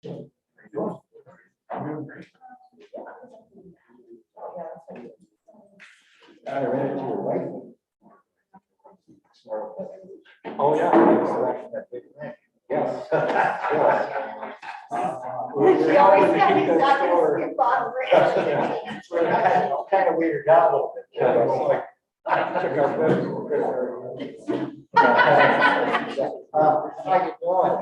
I read it to your wife. Oh, yeah. That big thing. Yes. She always said he's not gonna skip on Kind of weird down a little bit. Yeah, it's like, check out this. How you doing?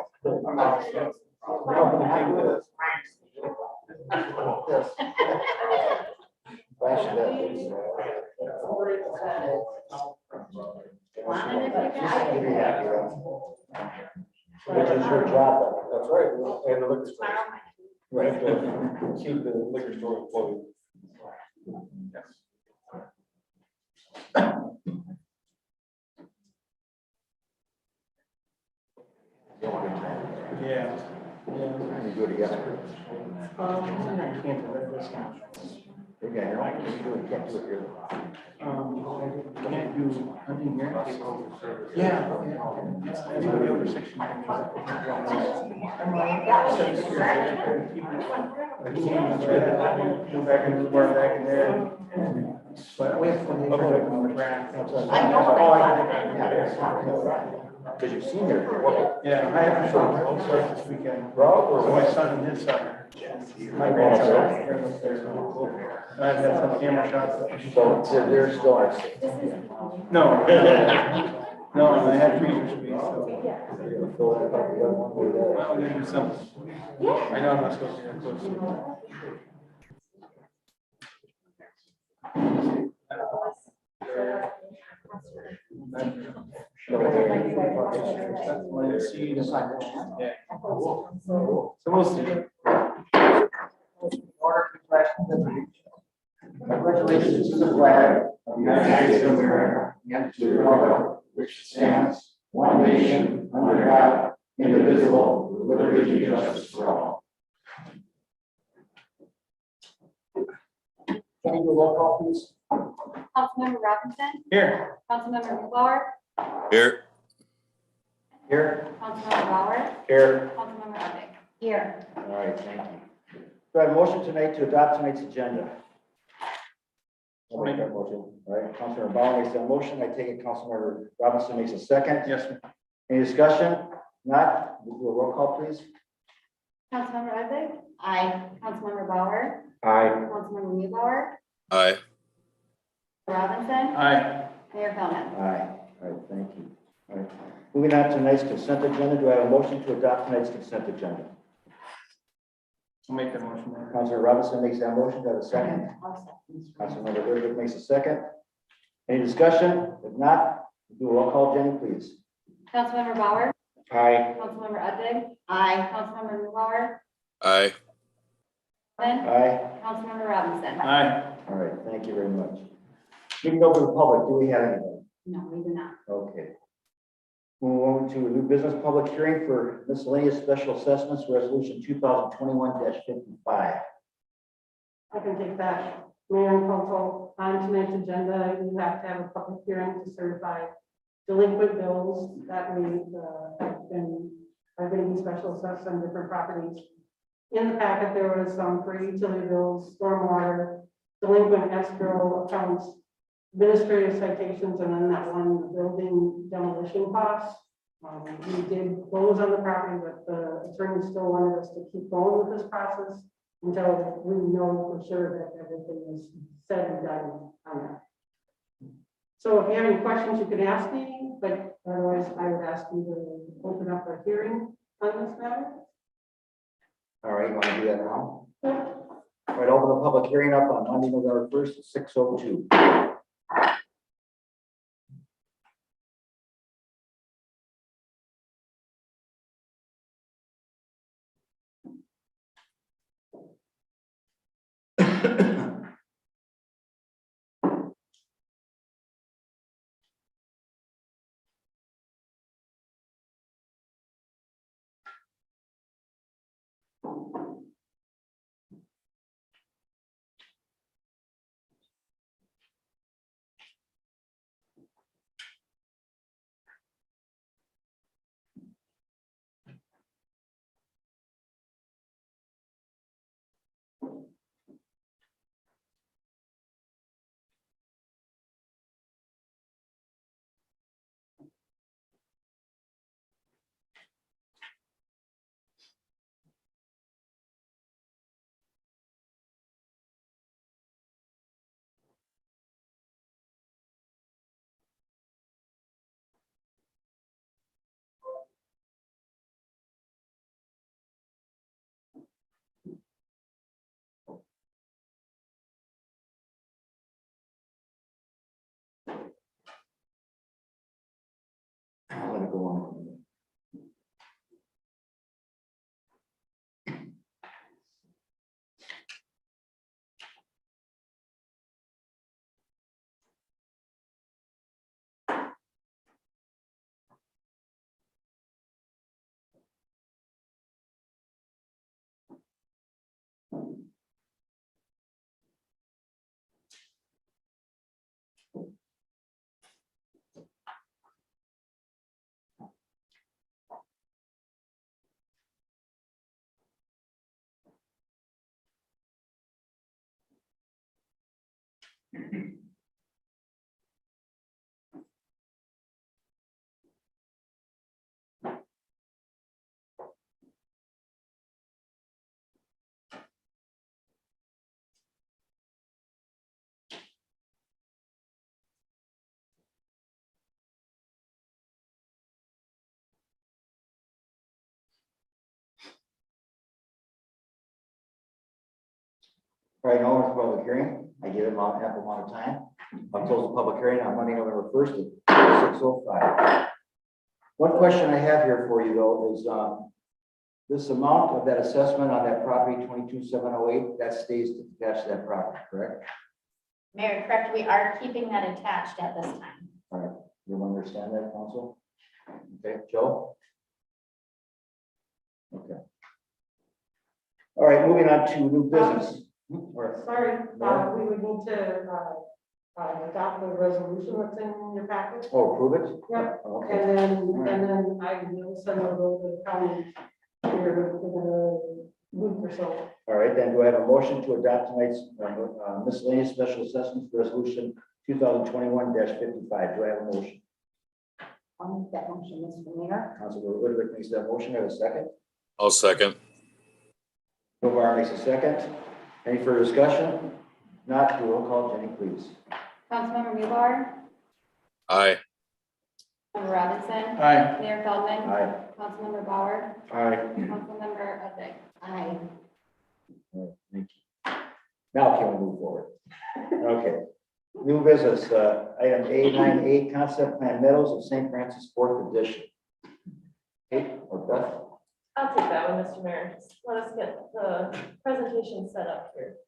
Which is your job. That's right, and the liquor store. We have to keep the liquor store employed. Yes. Yeah. You do it together. I can't do this now. Okay, you're right. You do it, can't do it here. Can't do hunting here. Yeah. I do the other section. I'm like, go back and we're back in there. But we have to on the ground. I know. Because you've seen your. Yeah, I have to show this weekend. Rob So my son and his son. My grandson. I've had some camera shots. So they're still our. No. No, I had freezer space, so. Well, we're gonna do something. I know I'm not supposed to get close. So we'll see. Congratulations to the flag of the United States of America and to the republic which stands one nation under God, indivisible, with liberty and justice for all. Can you do a roll call, please? Councilmember Robinson, Here. Councilmember Bauer, Here. Here. Councilmember Bauer, Here. Councilmember Uddick. Here. All right, thank you. Do I have a motion tonight to adopt tonight's agenda? I'll make that motion. All right, Councilmember Bauer makes that motion. I take it Councilmember Robinson makes a second. Yes, sir. Any discussion? Not? We'll do a roll call, please. Councilmember Uddick, Aye. Councilmember Bauer, Aye. Councilmember Mewbauer, Aye. Robinson, Aye. Mayor Philman. Aye. All right, thank you. All right. Moving on to tonight's consent agenda. Do I have a motion to adopt tonight's consent agenda? I'll make that motion. Mayor. Councilor Robinson makes that motion. Do I have a second? Councilmember Urban makes a second. Any discussion? If not, do a roll call. Jenny, please. Councilmember Bauer, Aye. Councilmember Uddick, Aye. Councilmember Mewbauer, Aye. Aye. Councilmember Robinson. Aye. All right, thank you very much. We can go to the public. Do we have anybody? No, we do not. Okay. Move on to a new business public hearing for miscellaneous special assessments, resolution 2021-55. I can take that. Mayor and council, on tonight's agenda, you have to have a public hearing to certify delinquent bills that are going to be special assessed on different properties. In the packet, there was some for utility bills, stormwater, delinquent escrow accounts, administrative citations, and then that one building demolition costs. We did close on the property, but the attorney still wanted us to keep going with this process until we know for sure that everything is said and done on that. So if you have any questions, you can ask me, but otherwise I would ask you to open up a hearing on this matter. All right, you want to do that now? All right, open the public hearing up on Monday, November 1st at 6:02. one. All right, now for public hearing. I give him ample amount of time. I'll close the public hearing on Monday, November 1st at 6:05. One question I have here for you though is this amount of that assessment on that property 22,708, that stays attached to that property, correct? Mayor, correct, we are keeping that attached at this time. All right, you understand that, council? Okay, Joe? Okay. All right, moving on to new business. Or- Sorry, we would need to, adopt the resolution that's in your package. Oh, approve it? Yep. Okay. And then I will send it over to the county here within a week or so. All right, then do I have a motion to adopt tonight's miscellaneous special assessments resolution 2021-55? Do I have a motion? I'll make that motion, Mr. Mayor. Councilor Woodruff makes that motion. I have a second. I'll second. Novar makes a second. Any further discussion? Not, do roll call, Jenny, please. Councilmember Mueller, Aye. Member Robinson, Aye. Mayor Feldman, Aye. Councilmember Bauer, Aye. Councilmember Updike. Aye. Thank you. Now can we move forward? Okay. New business, item A98, concept plan Meadows of St. Francis, 4th edition. Kate or Beth? I'll take that one, Mr. Mayor. Just let us get the presentation set up here.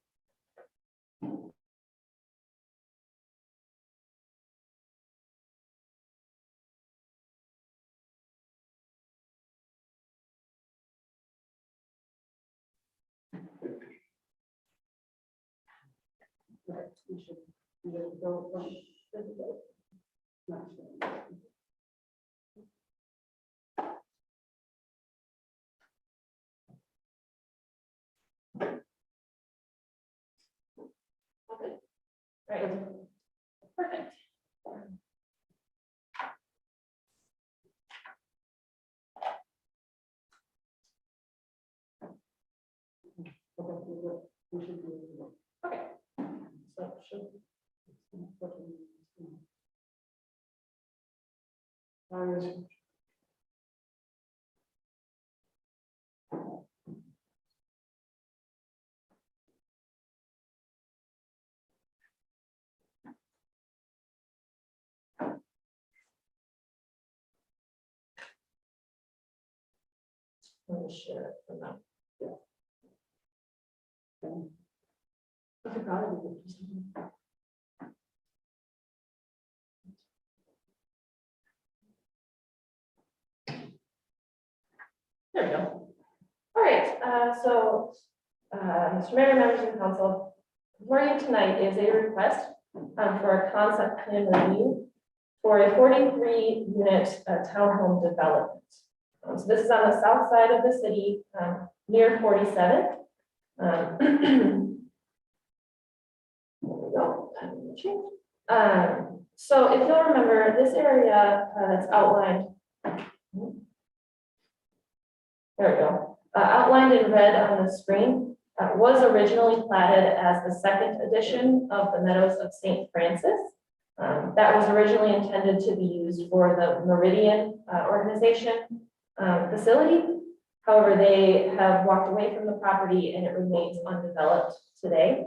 We should go from physical. Not sure. Okay. Right. Perfect. We should do it. Okay. So should let me share it for now. I forgot it. There we go. All right, Mr. Mayor, members of the council, before you tonight is a request for a concept plan review for a 43-unit townhome development. So this is on the south side of the city, near 47th. There we go. So if you'll remember, this area that's outlined. There we go. Outlined in red on the screen was originally platted as the second edition of the Meadows of St. Francis. That was originally intended to be used for the Meridian organization facility. However, they have walked away from the property and it remains undeveloped today.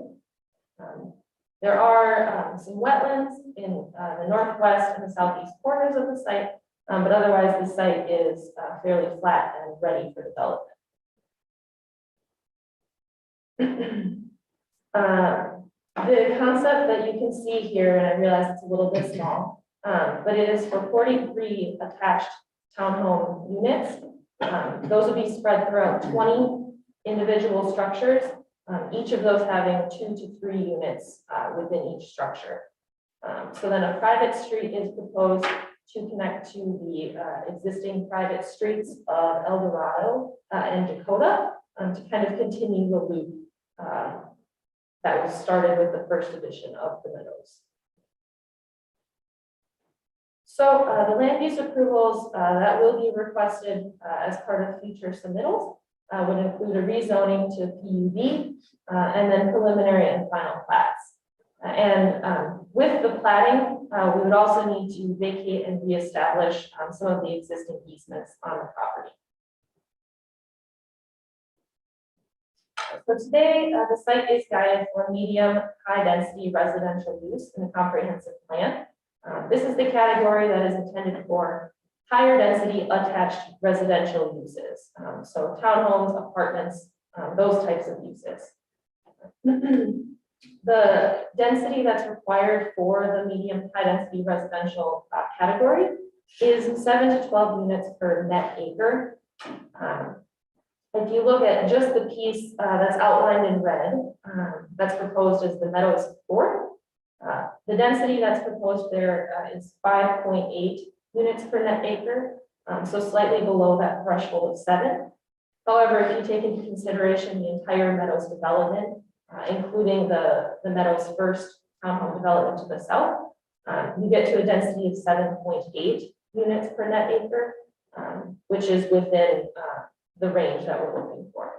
There are some wetlands in the northwest and the southeast corners of the site, But otherwise, the site is fairly flat and ready for development. The concept that you can see here, and I realize it's a little bit small, but it is for 43 attached townhome units. Those will be spread throughout 20 individual structures, each of those having 2 to 3 units within each structure. So then a private street is proposed to connect to the existing private streets of El Dorado and Dakota to kind of continue the loop that was started with the first edition of the Meadows. So the land use approvals that will be requested as part of future submittals would include a rezoning to PUD and then preliminary and final plats. With the platting, we would also need to vacate and reestablish some of the existing easements on the property. So today, the site is guided for medium high density residential use in the comprehensive plan. This is the category that is intended for higher density attached residential uses. So townhomes, apartments, those types of uses. The density that's required for the medium high density residential category is 7 to 12 units per net acre. If you look at just the piece that's outlined in red, that's proposed as the Meadows 4, the density that's proposed there is 5.8 units per net acre, so slightly below that threshold of 7. However, if you take into consideration the entire Meadows development, including the Meadows first townhome development to the south, you get to a density of 7.8 units per net acre, which is within the range that we're looking for.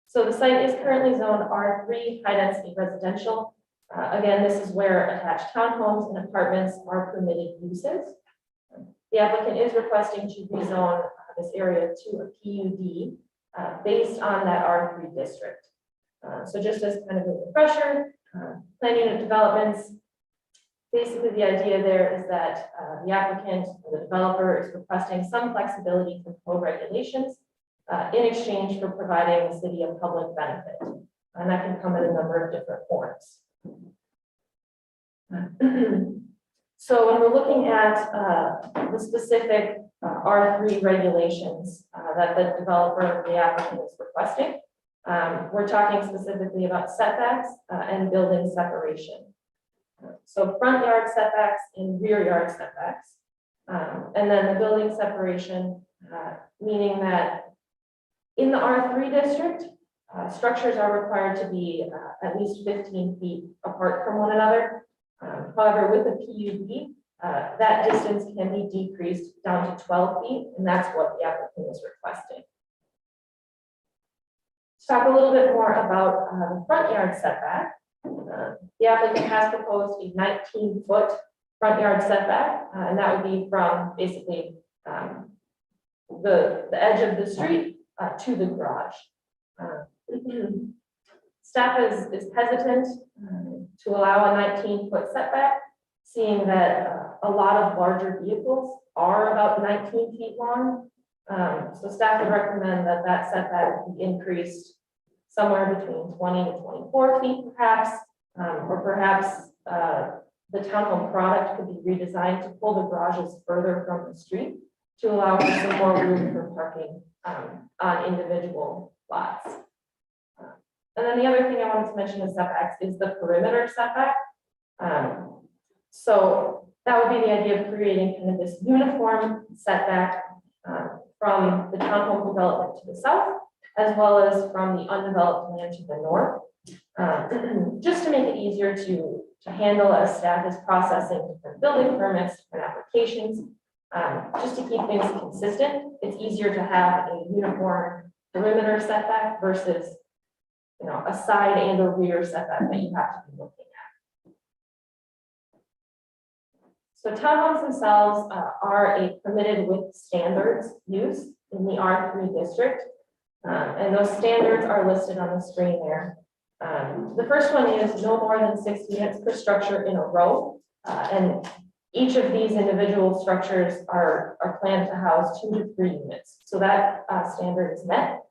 So the site is currently zoned R3 high density residential. Again, this is where attached townhomes and apartments are permitted uses. The applicant is requesting to rezone this area to a PUD based on that R3 district. So just as kind of a refresher, plan unit developments, basically the idea there is that the applicant or the developer is requesting some flexibility from code regulations in exchange for providing the city a public benefit. And that can come in a number of different forms. So when we're looking at the specific R3 regulations that the developer, the applicant is requesting, we're talking specifically about setbacks and building separation. So front yard setbacks and rear yard setbacks. And then the building separation, meaning that in the R3 district, structures are required to be at least 15 feet apart from one another. However, with the PUD, that distance can be decreased down to 12 feet, and that's what the applicant is requesting. Let's talk a little bit more about the front yard setback. The applicant has proposed a 19-foot front yard setback, and that would be from basically the edge of the street to the garage. Staff is hesitant to allow a 19-foot setback, seeing that a lot of larger vehicles are about 19 feet long. So staff would recommend that that setback be increased somewhere between 20 to 24 feet perhaps, or perhaps the townhome product could be redesigned to pull the garages further from the street to allow for some more room for parking on individual lots. And then the other thing I wanted to mention is setbacks is the perimeter setback. So that would be the idea of creating kind of this uniform setback from the townhome development to the south, as well as from the undeveloped land to the north, just to make it easier to handle as staff is processing different building permits, different applications, just to keep things consistent. It's easier to have a uniform perimeter setback versus, you know, a side and a rear setback that you have to be looking at. So townhomes themselves are a permitted with standards use in the R3 district. And those standards are listed on the screen there. The first one is no more than 6 units per structure in a row. And Each of these individual structures are planned to house 2 to 3 units. So that standard is met.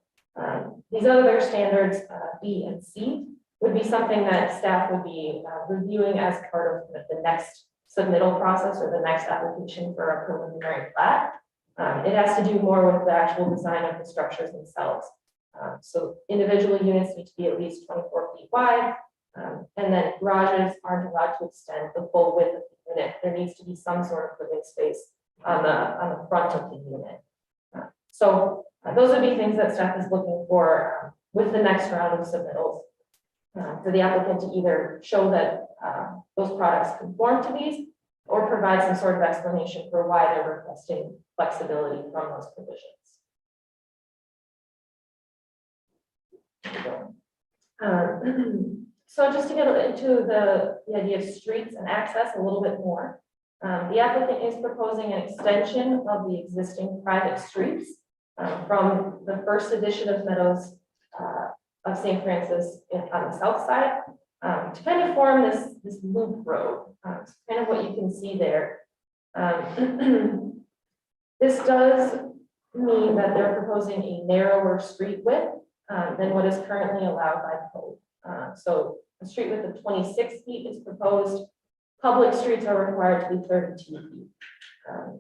These other standards, B and C, would be something that staff would be reviewing as part of the next submittal process or the next application for a preliminary plat. It has to do more with the actual design of the structures themselves. So individual units need to be at least 24 feet wide, and then garages aren't allowed to extend the full width of the unit. There needs to be some sort of living space on the front of the unit. So those would be things that staff is looking for with the next round of submittals, for the applicant to either show that those products conform to these or provide some sort of explanation for why they're requesting flexibility from those provisions. So just to get into the idea of streets and access a little bit more, the applicant is proposing an extension of the existing private streets from the first edition of Meadows of St. Francis on the south side to kind of form this loop road. It's kind of what you can see there. This does mean that they're proposing a narrower street width than what is currently allowed by code. So a street width of 26 feet is proposed. Public streets are required to be 32 feet.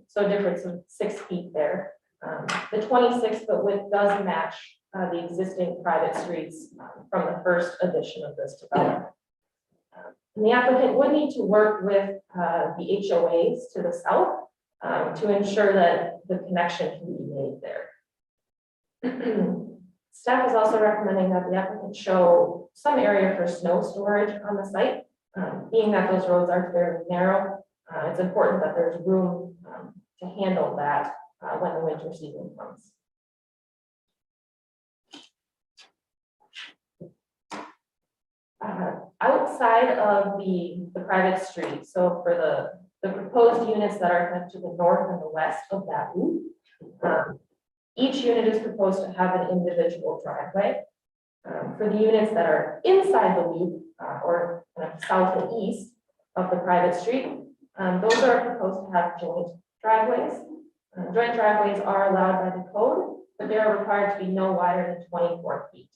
So a difference of 6 feet there. The 26-foot width does match the existing private streets from the first edition of this development. And the applicant would need to work with the HOAs to the south to ensure that the connection can be made there. Staff is also recommending that the applicant show some area for snow storage on the site. Being that those roads are fairly narrow, it's important that there's room to handle that when the winter season comes. Outside of the private street, so for the proposed units that are kind of to the north and the west of that loop, each unit is proposed to have an individual driveway. For the units that are inside the loop or kind of south and east of the private street, those are proposed to have joint driveways. Joint driveways are allowed by the code, but they are required to be no wider than 24 feet.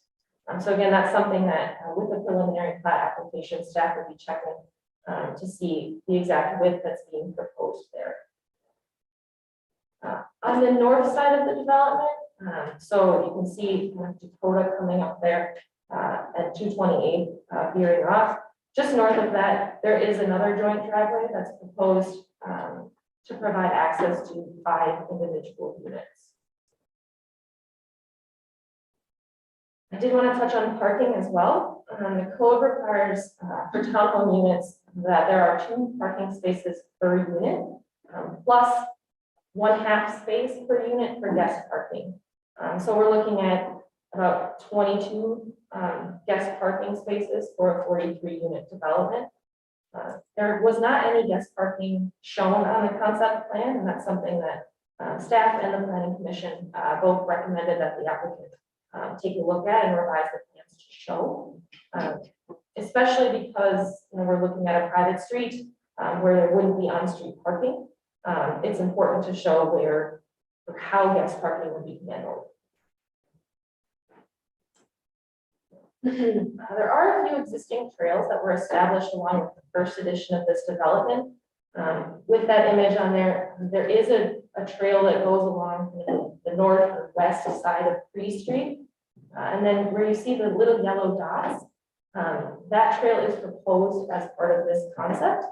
So again, that's something that with the preliminary plat application, staff would be checking to see the exact width that's being proposed there. On the north side of the development, so you can see kind of Dakota coming up there at 228 veering off. Just north of that, there is another joint driveway that's proposed to provide access to 5 individual units. I did want to touch on parking as well. The code requires for townhome units that there are 2 parking spaces per unit, plus 1/2 space per unit for guest parking. So we're looking at about 22 guest parking spaces for a 43-unit development. There was not any guest parking shown on the concept plan, and that's something that staff and the planning commission both recommended that the applicant take a look at and revise the plans to show, especially because we're looking at a private street where there wouldn't be on-street parking. It's important to show where or how guest parking would be handled. There are a few existing trails that were established along with the first edition of this development. With that image on there, there is a trail that goes along the north or west side of Free Street. And then where you see the little yellow dots, that trail is proposed as part of this concept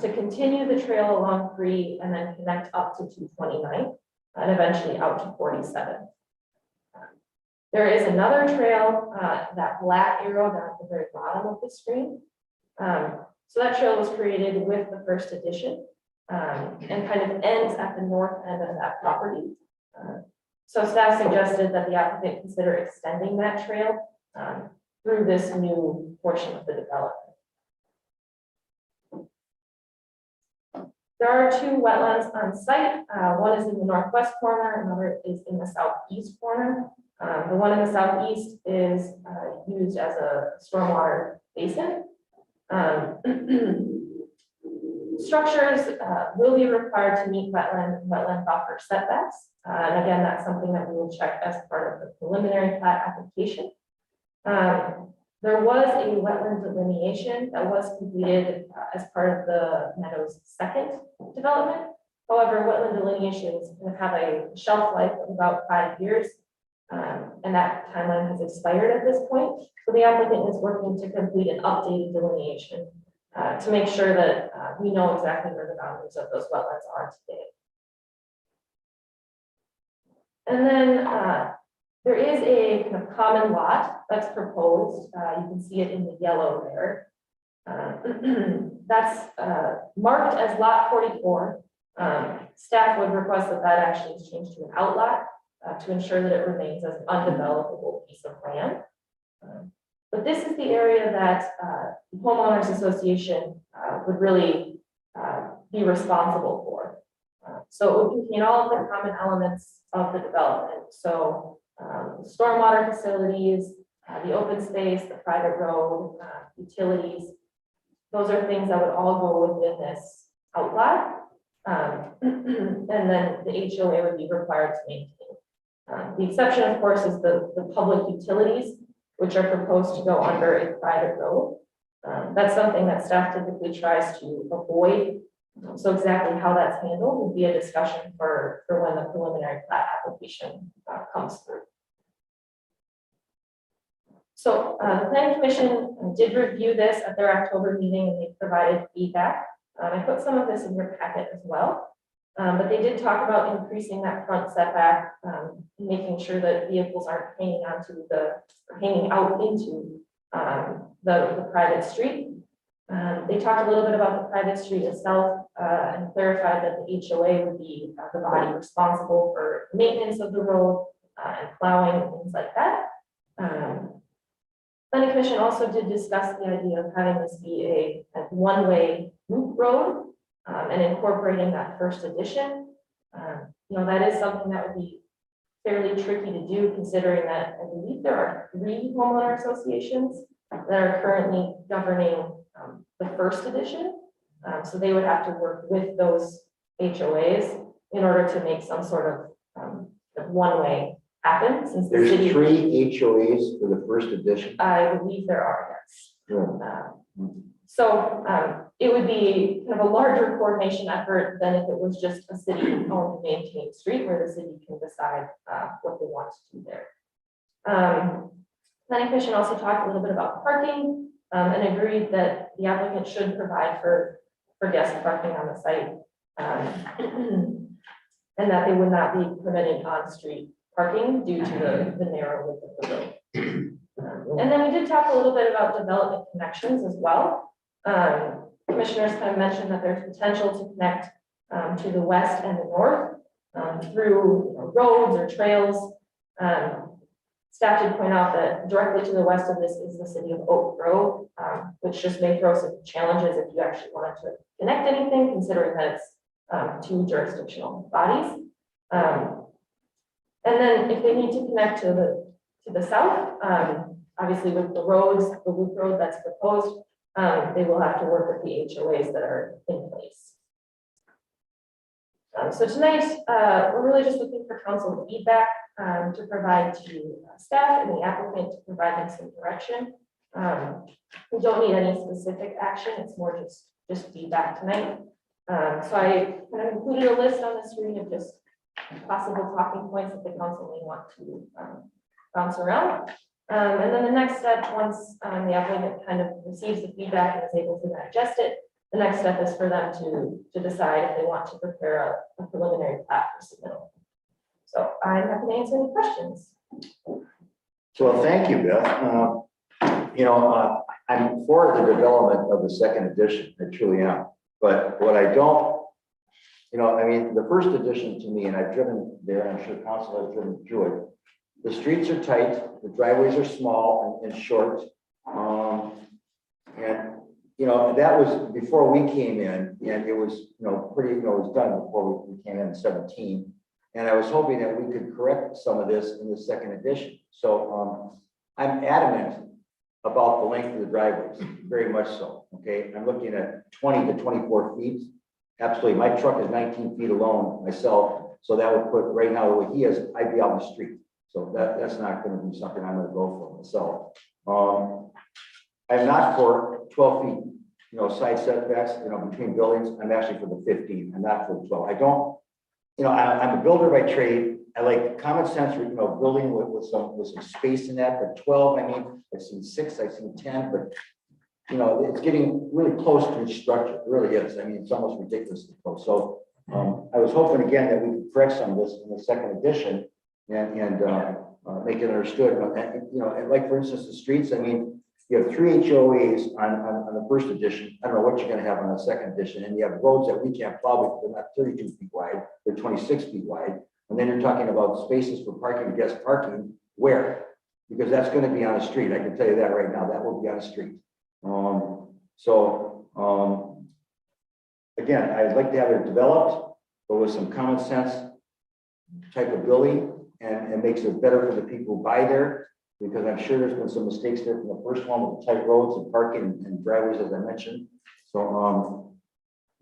to continue the trail along Free and then connect up to 229 and eventually out to 47. There is another trail, that black arrow down at the very bottom of the screen. So that trail was created with the first edition and kind of ends at the north end of that property. So staff suggested that the applicant consider extending that trail through this new portion of the development. There are 2 wetlands on site. One is in the northwest corner, another is in the southeast corner. The one in the southeast is used as a stormwater basin. Structures will be required to meet wetland buffer setbacks. And again, that's something that we will check as part of the preliminary plat application. There was a wetland delineation that was completed as part of the Meadows second development. However, wetland delineations have a shelf life of about 5 years, and that timeline has expired at this point. So the applicant is working to complete an updated delineation to make sure that we know exactly where the boundaries of those wetlands are today. And then there is a kind of common lot that's proposed. You can see it in the yellow there. That's marked as lot 44. Staff would request that that actually is changed to an outlot to ensure that it remains as an undevelopable piece of land. But this is the area that the homeowners association would really be responsible for. So it would contain all of the common elements of the development. So stormwater facilities, the open space, the private road, utilities. Those are things that would all go within this outlot. And then the HOA would be required to maintain. The exception, of course, is the public utilities, which are proposed to go under a private road. That's something that staff typically tries to avoid. So exactly how that's handled will be a discussion for when the preliminary plat application comes through. So the Planning Commission did review this at their October meeting, and they provided feedback. I put some of this in your packet as well. But they did talk about increasing that front setback, making sure that vehicles aren't hanging out into the private street. They talked a little bit about the private street itself and clarified that the HOA would be the body responsible for maintenance of the road and plowing and things like that. Planning Commission also did discuss the idea of having this be a one-way loop road and incorporating that first addition. That is something that would be fairly tricky to do, considering that I believe there are 3 homeowner associations that are currently governing the first edition. So they would have to work with those HOAs in order to make some sort of one-way happen, since the There's city. 3 HOAs for the first edition. I believe there are, yes. Sure. So it would be kind of a larger coordination effort than if it was just a city-owned maintained street where the city can decide what they want to do there. Planning Commission also talked a little bit about parking and agreed that the applicant should provide for guest parking on the site and that they would not be permitting on-street parking due to the narrow width of the road. And then we did talk a little bit about development connections as well. Commissioners kind of mentioned that there's potential to connect to the west and the north through roads or trails. Staff did point out that directly to the west of this is the city of Oak Grove, which just may throw some challenges if you actually wanted to connect anything, considering that it's 2 jurisdictional bodies. And then if they need to connect to the south, obviously with the roads, the loop road that's proposed, they will have to work with the HOAs that are in place. So tonight, we're really just looking for council feedback to provide to staff and the applicant to provide them some direction. We don't need any specific action. It's more just feedback tonight. So I kind of included a list on the screen of just possible talking points that the council may want to bounce around. And then the next step, once the applicant kind of receives the feedback and is able to digest it, the next step is for them to decide if they want to prepare a preliminary plat for submittal. So I'm happy to answer any questions. So thank you, Beth. I'm for the development of the second edition. I truly am. But what I don't, the first edition to me, and I've driven there, and I'm sure council has driven through it. The streets are tight, the driveways are small and short. That was before we came in, and it was, pretty, it was done before we came in 17. And I was hoping that we could correct some of this in the second edition. So I'm adamant about the length of the driveways, very much so. okay, I'm looking at 20 to 24 feet. Absolutely, my truck is 19 feet alone myself, so that would put, right now, what he has, I'd be out in the street. So that's not gonna be something I'm gonna go for myself. I'm not for 12 feet, side setbacks, between buildings. I'm actually for the 15. I'm not for the 12. I don't, I'm a builder by trade. I like common sense, building with some space in that, but 12, I mean, I've seen 6, I've seen 10, but it's getting really close to its structure. It really is. I mean, it's almost ridiculously close. So I was hoping again that we could correct some of this in the second edition and make it understood. And like for instance, the streets, I mean, you have 3 HOAs on the first edition. I don't know what you're gonna have on the second edition. And you have roads that we can't plow because they're not 32 feet wide, they're 26 feet wide. And then you're talking about spaces for parking, guest parking, where? Because that's gonna be on the street. I can tell you that right now, that will be on the street. Again, I'd like to have it developed, but with some common sense type of building, and it makes it better for the people who buy there, because I'm sure there's been some mistakes there from the first one with tight roads and parking and driveways, as I mentioned. So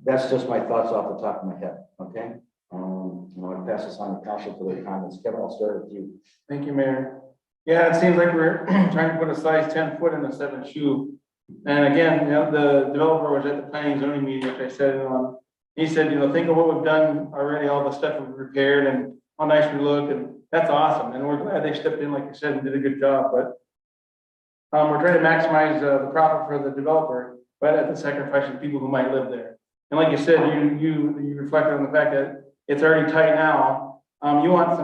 that's just my thoughts off the top of my head. Okay. I'll pass this on to council for their comments. Kevin, I'll start with you. Thank you, Mayor. Yeah, it seems like we're trying to put a size 10 foot in a 7 shoe. And again, the developer was at the planning and zoning meeting, which I said, he said, think of what we've done already, all the stuff we've repaired and how nice we look, and that's awesome. And we're glad they stepped in, like you said, and did a good job. But we're trying to maximize the profit for the developer, but at the sacrifice of people who might live there. And like you said, you reflected on the fact that it's already tight now. You want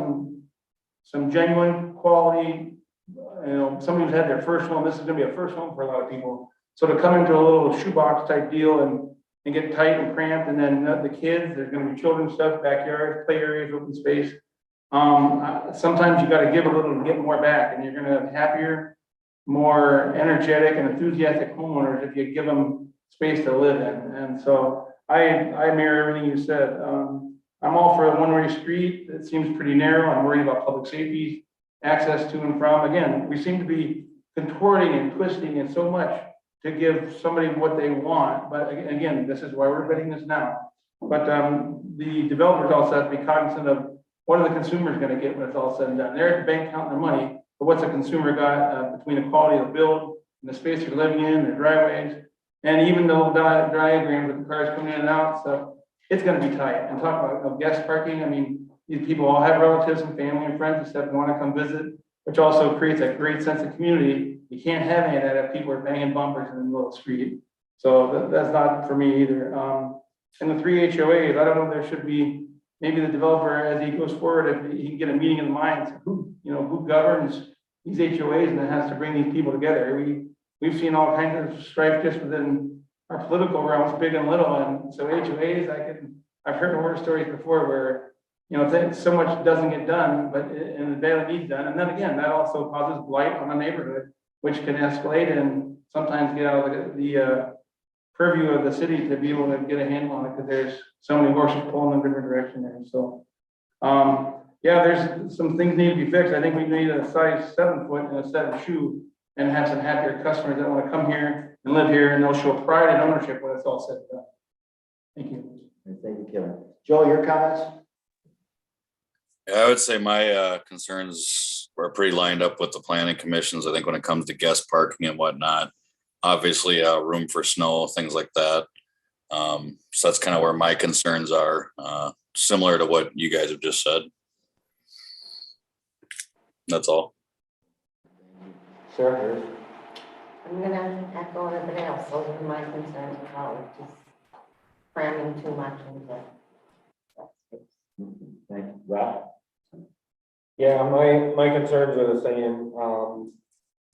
some genuine quality, somebody who's had their first home. This is going to be a first home for a lot of people. So to come into a little shoebox type deal and get tight and cramped, and then the kids, there's going to be children's stuff, backyards, play areas, open space. Sometimes you got to give a little to get more back, and you're going to have happier, more energetic and enthusiastic homeowners if you give them space to live in. And so I mirror everything you said. I'm all for a one-way street. It seems pretty narrow. I'm worried about public safety, access to and from. Again, we seem to be contorting and twisting it so much to give somebody what they want. But again, this is why we're bidding this now. But the developers also have to be cognizant of what are the consumers going to get when it's all said and done. They're at the bank counting their money, but what's a consumer got between the quality of the build and the space they're living in, their driveways, and even the little diagrams with the cars coming in and out. So it's going to be tight. And talk about guest parking. I mean, these people all have relatives and family and friends and stuff who want to come visit, which also creates a great sense of community. You can't have any of that if people are banging bumpers in the middle of the street. So that's not for me either. And the 3 HOAs, I don't know, there should be, maybe the developer, as he goes forward, if he can get a meeting in the minds, who governs these HOAs and then has to bring these people together. We've seen all kinds of strife just within our political realms, big and little. And so HOAs, I've heard horror stories before where, so much doesn't get done, but and the badly needs done. And then again, that also causes blight on a neighborhood, which can escalate and sometimes get out of the purview of the city to be able to get a handle on it, because there's so many horses pulling in different direction there. So, yeah, there's some things need to be fixed. I think we need a size 7 foot and a 7 shoe, and have some happier customers that want to come here and live here, and they'll show pride and ownership when it's all said and done. Thank you. Thank you, Kevin. Joe, your comments? Yeah, I would say my concerns are pretty lined up with the planning commissions. I think when it comes to guest parking and whatnot, obviously room for snow, things like that. So that's kind of where my concerns are, similar to what you guys have just said. That's all. Sarah? I'm gonna echo everybody else. Those are my concerns about just cramming too much into that space. Thank you. Rob? Yeah, my concerns are the same.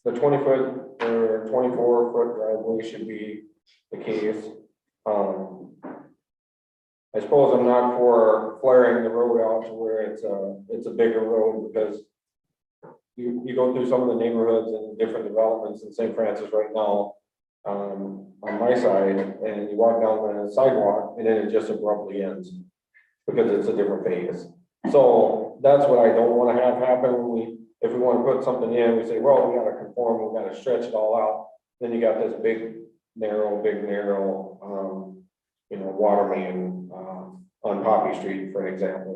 The 20 foot or 24 foot driveway should be the case. I suppose I'm not for flaring the road out to where it's a bigger road, because you go through some of the neighborhoods and different developments in St. Francis right now, on my side, and you walk down the sidewalk and then it just abruptly ends because it's a different phase. So that's what I don't want to have happen. If we want to put something in, we say, well, we got to conform, we got to stretch it all out. Then you got this big big narrow, water main, on Poppy Street, for example,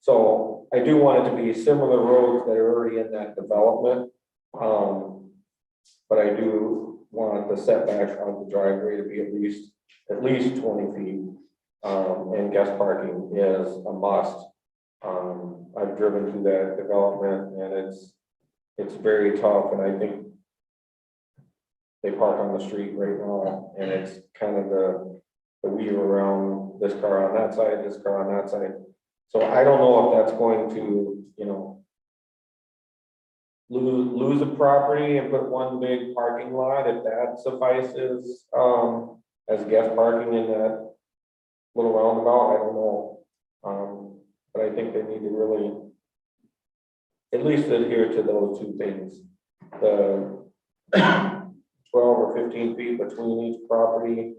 so I do want it to be similar roads that are already in that development. But I do want the setback on the driveway to be at least 20 feet. And guest parking is a must. I've driven through that development and it's very tough, and I think they park on the street right now, and it's kind of the weave around this car on that side, this car on that side. So I don't know if that's going to, lose a property and put one big parking lot, if that suffices, as guest parking in that little roundabout, I don't know. But I think they need to really at least adhere to those two things. The 12 or 15 feet between each property.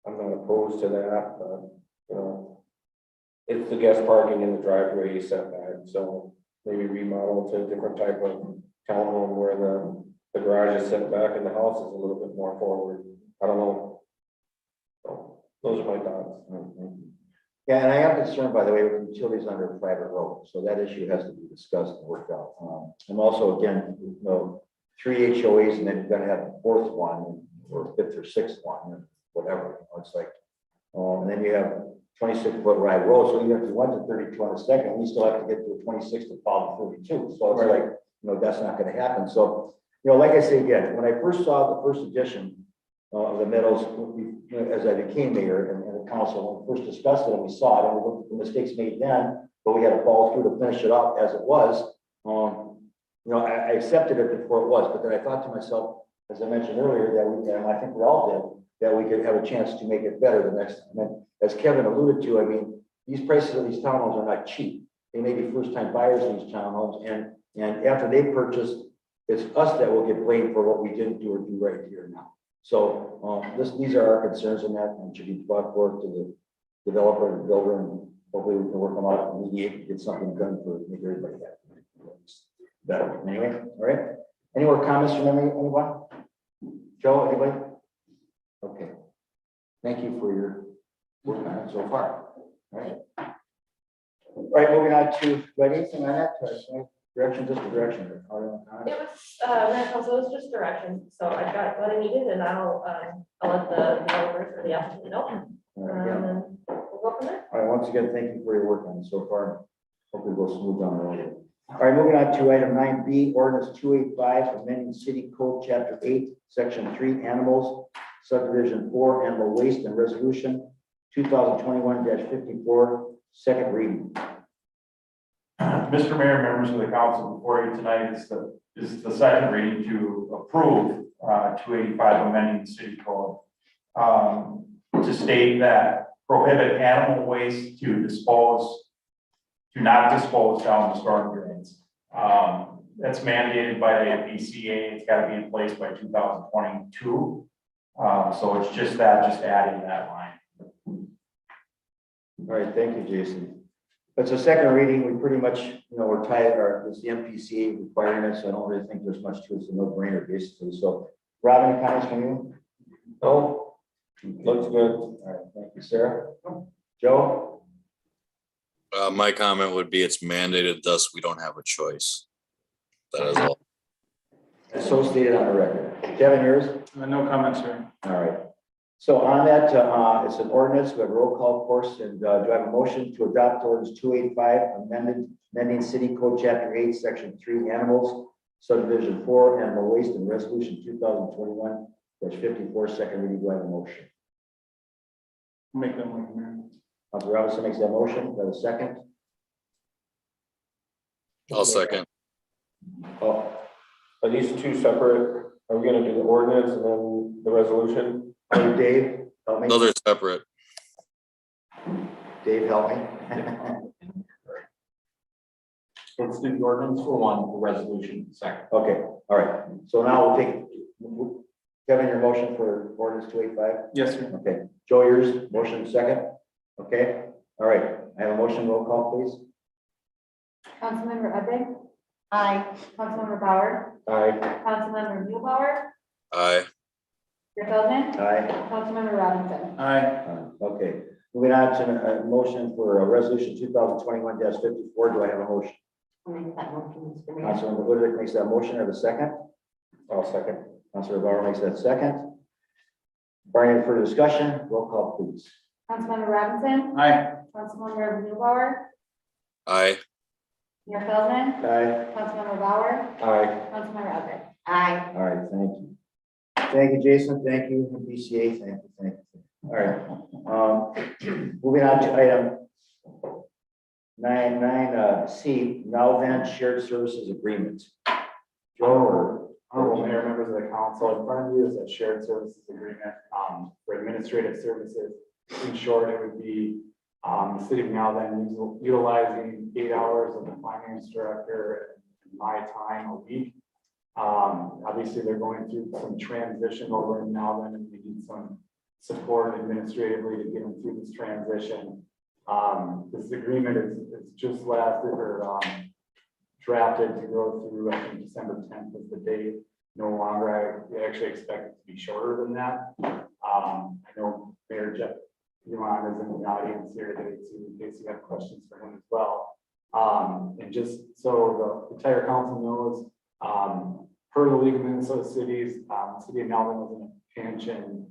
I'm not opposed to that, but, it's the guest parking in the driveway setback, so maybe remodel to a different type of townhome where the garage is set back and the house is a little bit more forward. I don't know. So those are my thoughts. Yeah, and I am concerned, by the way, with utilities under a private road, so that issue has to be discussed and worked out. And also, again, 3 HOAs, and then you're gonna have a fourth one, or fifth or sixth one, whatever, it's like, and then you have 26-foot wide road, so even if you went to 32 on a second, we still have to get to a 26 to follow 32, so it's like, that's not gonna happen. So, like I say again, when I first saw the first edition of the Meadows, as I became mayor and the council, when we first discussed it and we saw it, and we looked at the mistakes made then, but we had to follow through to finish it up as it was. I accepted it before it was, but then I thought to myself, as I mentioned earlier, that and I think we all did, that we could have a chance to make it better the next time. And as Kevin alluded to, I mean, these prices of these townhomes are not cheap. They may be first-time buyers of these townhomes, and after they purchase, it's us that will get blamed for what we didn't do or do right here now. So these are our concerns, and that should be brought forward to the developer and builder, and hopefully we can work them out and mediate and get something done for make everybody happy. Better anyway. All right. Any more comments from anyone? Joe, anybody? Okay. Thank you for your work on it so far. All right. All right, moving on to, do I need anything on that? Direction, just direction. It was, so it was just direction, so I got what I needed, and I'll let the developers or the applicant know. All right, yeah. And we'll go from there. All right, once again, thank you for your work on it so far. Hopefully we'll smooth down the road. All right, moving on to item 9B, ordinance 285, amending city code chapter 8, section 3, animals, subdivision 4, animal waste, and resolution 2021-54, second reading. Mr. Mayor, members of the council, before you tonight is the second reading to approve 285 amending the city code to state that prohibit animal waste to not dispose down the storm drains. That's mandated by the FECA. It's got to be in place by 2022. So it's just adding that line. All right, thank you, Jason. It's a second reading. We pretty much, we're tied, or it's the MPCA requiring it, so I don't really think there's much to it. It's a no-brainer, basically. So, Rob, any comments from you? No, looks good. All right, thank you, Sarah. Joe? My comment would be it's mandated, thus we don't have a choice. That is all. So stated on the record. Kevin, yours? No comments, sir. All right. So on that, it's an ordinance, we have a roll call, of course, and do I have a motion to adopt ordinance 285, amending city code chapter 8, section 3, animals, subdivision 4, animal waste, and resolution 2021-54, second reading. Do I have a motion? Make them like, man. Councilor Robinson makes that motion. Do I have a second? I'll second. Oh, Are these two separate? Are we gonna do the ordinance and then the resolution? Dave, help me. No, they're separate. Dave, help me. Let's do the ordinance for one, the resolution second. Okay, all right. So now we'll take, Kevin, your motion for ordinance 285? Yes, sir. Okay. Joe, yours, motion second? Okay, all right. I have a motion, roll call, please. Councilmember Udvig? Aye. Councilmember Bauer? Aye. Councilmember Newbauer? Aye. Mayor Feldman, Aye. Councilmember Robinson. Aye. Okay, moving on to a motion for a resolution 2021-54. Do I have a motion? I'll make that motion, Mr. Mayor. Councilmember Woodrick makes that motion. I have a second. I'll second. Councilor Bauer makes that second. Barring any further discussion, roll call please. Councilmember Robinson, Aye. Councilmember Newbauer, Aye. Mayor Feldman, Aye. Councilmember Bauer, Aye. Councilmember Eldred. Aye. All right, thank you. Thank you, Jason. Thank you, BCA. Thank you. All right. Moving on to item 9, C, now then shared services agreement. Joe or Honorable Mayor, members of the council, in front of you is a shared services agreement for administrative services. In short, it would be the city of now then utilizing 8 hours of the finance director and my time a week. Obviously, they're going through some transition over in now then, and we need some support administratively to get them through this transition. This agreement is just drafted to go through, I think December 10th is the date. No longer, I actually expect it to be shorter than that. I know Mayor Jeff Yuan is in the audience here today too, in case you have questions for him as well. And just so the entire council knows, per the League of Minnesota Cities, City of Melvin was in a pinch, and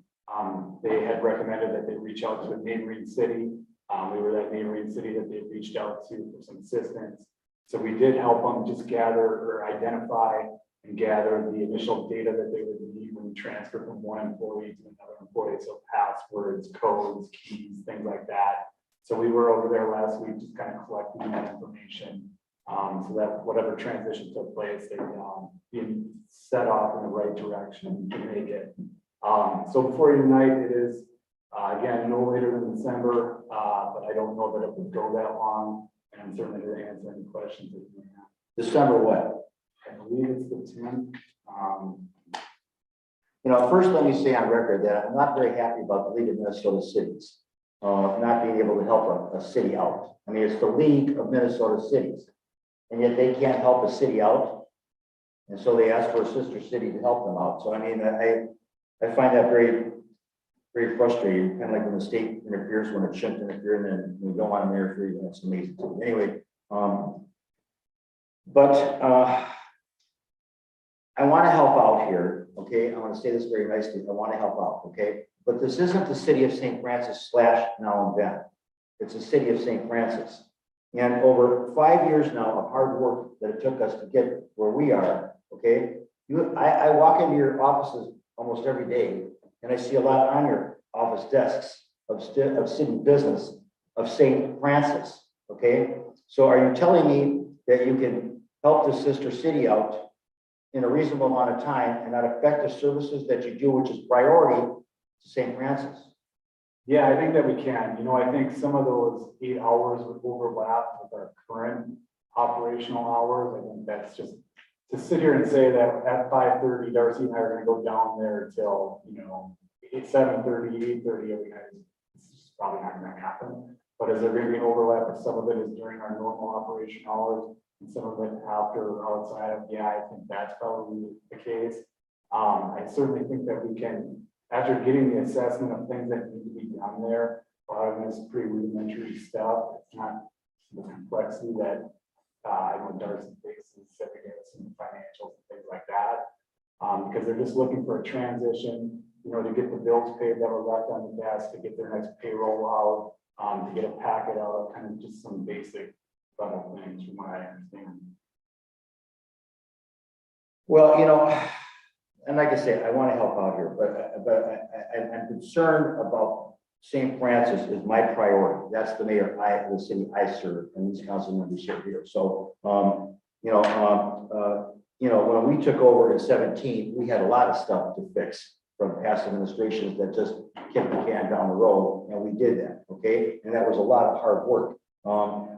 they had recommended that they reach out to a neighboring city. We were that neighboring city that they reached out to for some assistance. So we did help them just gather or identify and gather the initial data that they would need when you transfer from one employee to another employee. So passwords, codes, keys, things like that. So we were over there last week, just kind of collecting that information. So that whatever transition took place, they being set off in the right direction to make it. So before you tonight, it is again, no later than December, but I don't know that it would go that long. And I'm certainly here to answer any questions that you may have. December what? I believe it's the 10th. First let me say on record that I'm not very happy about the League of Minnesota Cities not being able to help a city out. I mean, it's the League of Minnesota Cities, and yet they can't help a city out. And so they ask for a sister city to help them out. So I mean, I find that very, very frustrating, kind of like when the state interferes when it shouldn't interfere, and then we don't want to interfere, and it's amazing. Anyway, I want to help out here, okay? I want to say this very nicely. I want to help out, okay? But this isn't the city of St. Francis / now and then. It's the city of St. Francis. And over 5 years now of hard work that it took us to get where we are, okay? I walk into your offices almost every day, and I see a lot on your office desks of city business of St. Francis, okay? So are you telling me that you can help the sister city out in a reasonable amount of time and not affect the services that you do, which is priority to St. Francis? Yeah, I think that we can. I think some of those 8 hours would overlap with our current operational hours. I think that's just to sit here and say that at 5:30, Darcy and I are going to go down there till 7:30, 8:30. It's just probably not going to happen. But is there going to be an overlap if some of it is during our normal operation hours and some of it after or outside of? Yeah, I think that's probably the case. I certainly think that we can, after getting the assessment of things that need to be done there, a lot of this pretty rudimentary stuff. It's not the complexity that I know Darcy faces, setting some financials and things like that. Because they're just looking for a transition, to get the bills paid that were left on the desk, to get their next payroll out, to get a packet out, kind of just some basic level things from what I understand. Well, and like I said, I want to help out here, but I'm concerned about St. Francis is my priority. That's the mayor, the city I serve, and these council members serve here. So, when we took over in 2017, we had a lot of stuff to fix from past administrations that just kicked the can down the road, and we did that, okay? And that was a lot of hard work.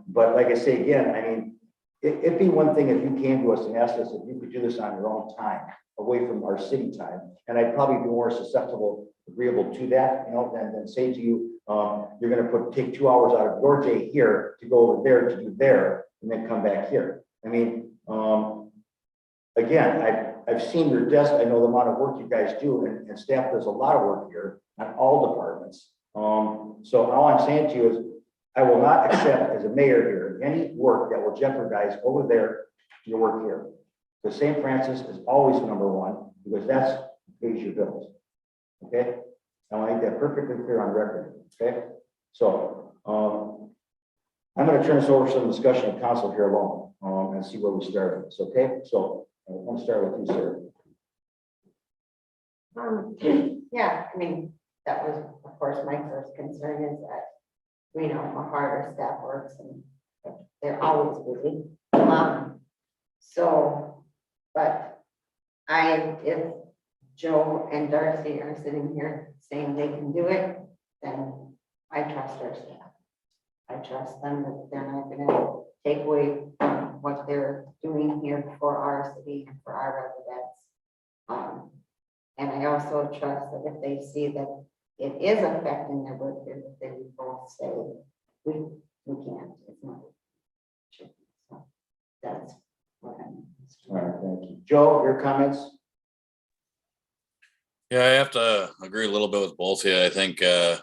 But like I say again, I mean, it'd be one thing if you came to us and asked us if you could do this on your own time, away from our city time, and I'd probably be more susceptible, agreeable to that, than say to you, you're going to take 2 hours out of your day here to go over there to do there, and then come back here. I mean, again, I've seen your desk, I know the amount of work you guys do, and staff does a lot of work here on all departments. So all I'm saying to you is, I will not accept as a mayor here, any work that will jeopardize over there, your work here. The St. Francis is always number one, because that's who pays your bills. Okay? I want to make that perfectly clear on record, okay? So, I'm gonna turn this over to some discussion of council here alone, and see where we start with this, okay? So, I'm gonna start with you, sir. Yeah, I mean, that was, of course, my first concern is that, you know, how hard our staff works and they're always busy. So, but if Joe and Darcy are sitting here saying they can do it, then I trust our staff. I trust them that they're not gonna take away from what they're doing here for our city and for our residents. And I also trust that if they see that it is affecting their work, that they will both say, we can't, it's not. So that's what I'm. All right, thank you. Joe, your comments? Yeah, I have to agree a little bit with both of you. I think I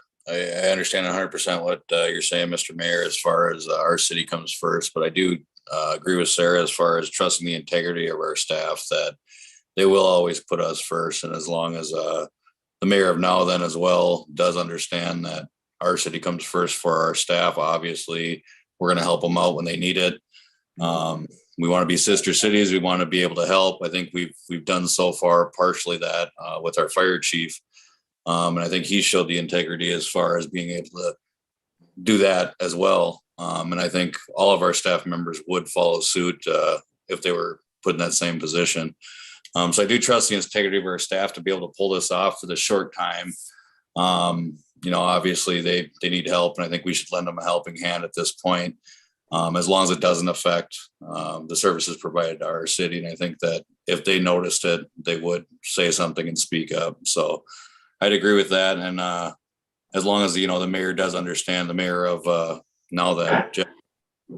understand 100% what you're saying, Mr. Mayor, as far as our city comes first, but I do agree with Sarah as far as trusting the integrity of our staff, that they will always put us first. And as long as the mayor of now then as well does understand that our city comes first for our staff, obviously we're going to help them out when they need it. We want to be sister cities. We want to be able to help. I think we've done so far partially that with our fire chief. And I think he showed the integrity as far as being able to do that as well. And I think all of our staff members would follow suit if they were put in that same position. So I do trust the integrity of our staff to be able to pull this off for the short time. You know, obviously they need help, and I think we should lend them a helping hand at this point, as long as it doesn't affect the services provided to our city. And I think that if they noticed it, they would say something and speak up. So I'd agree with that. And as long as, you know, the mayor does understand, the mayor of now that Jeff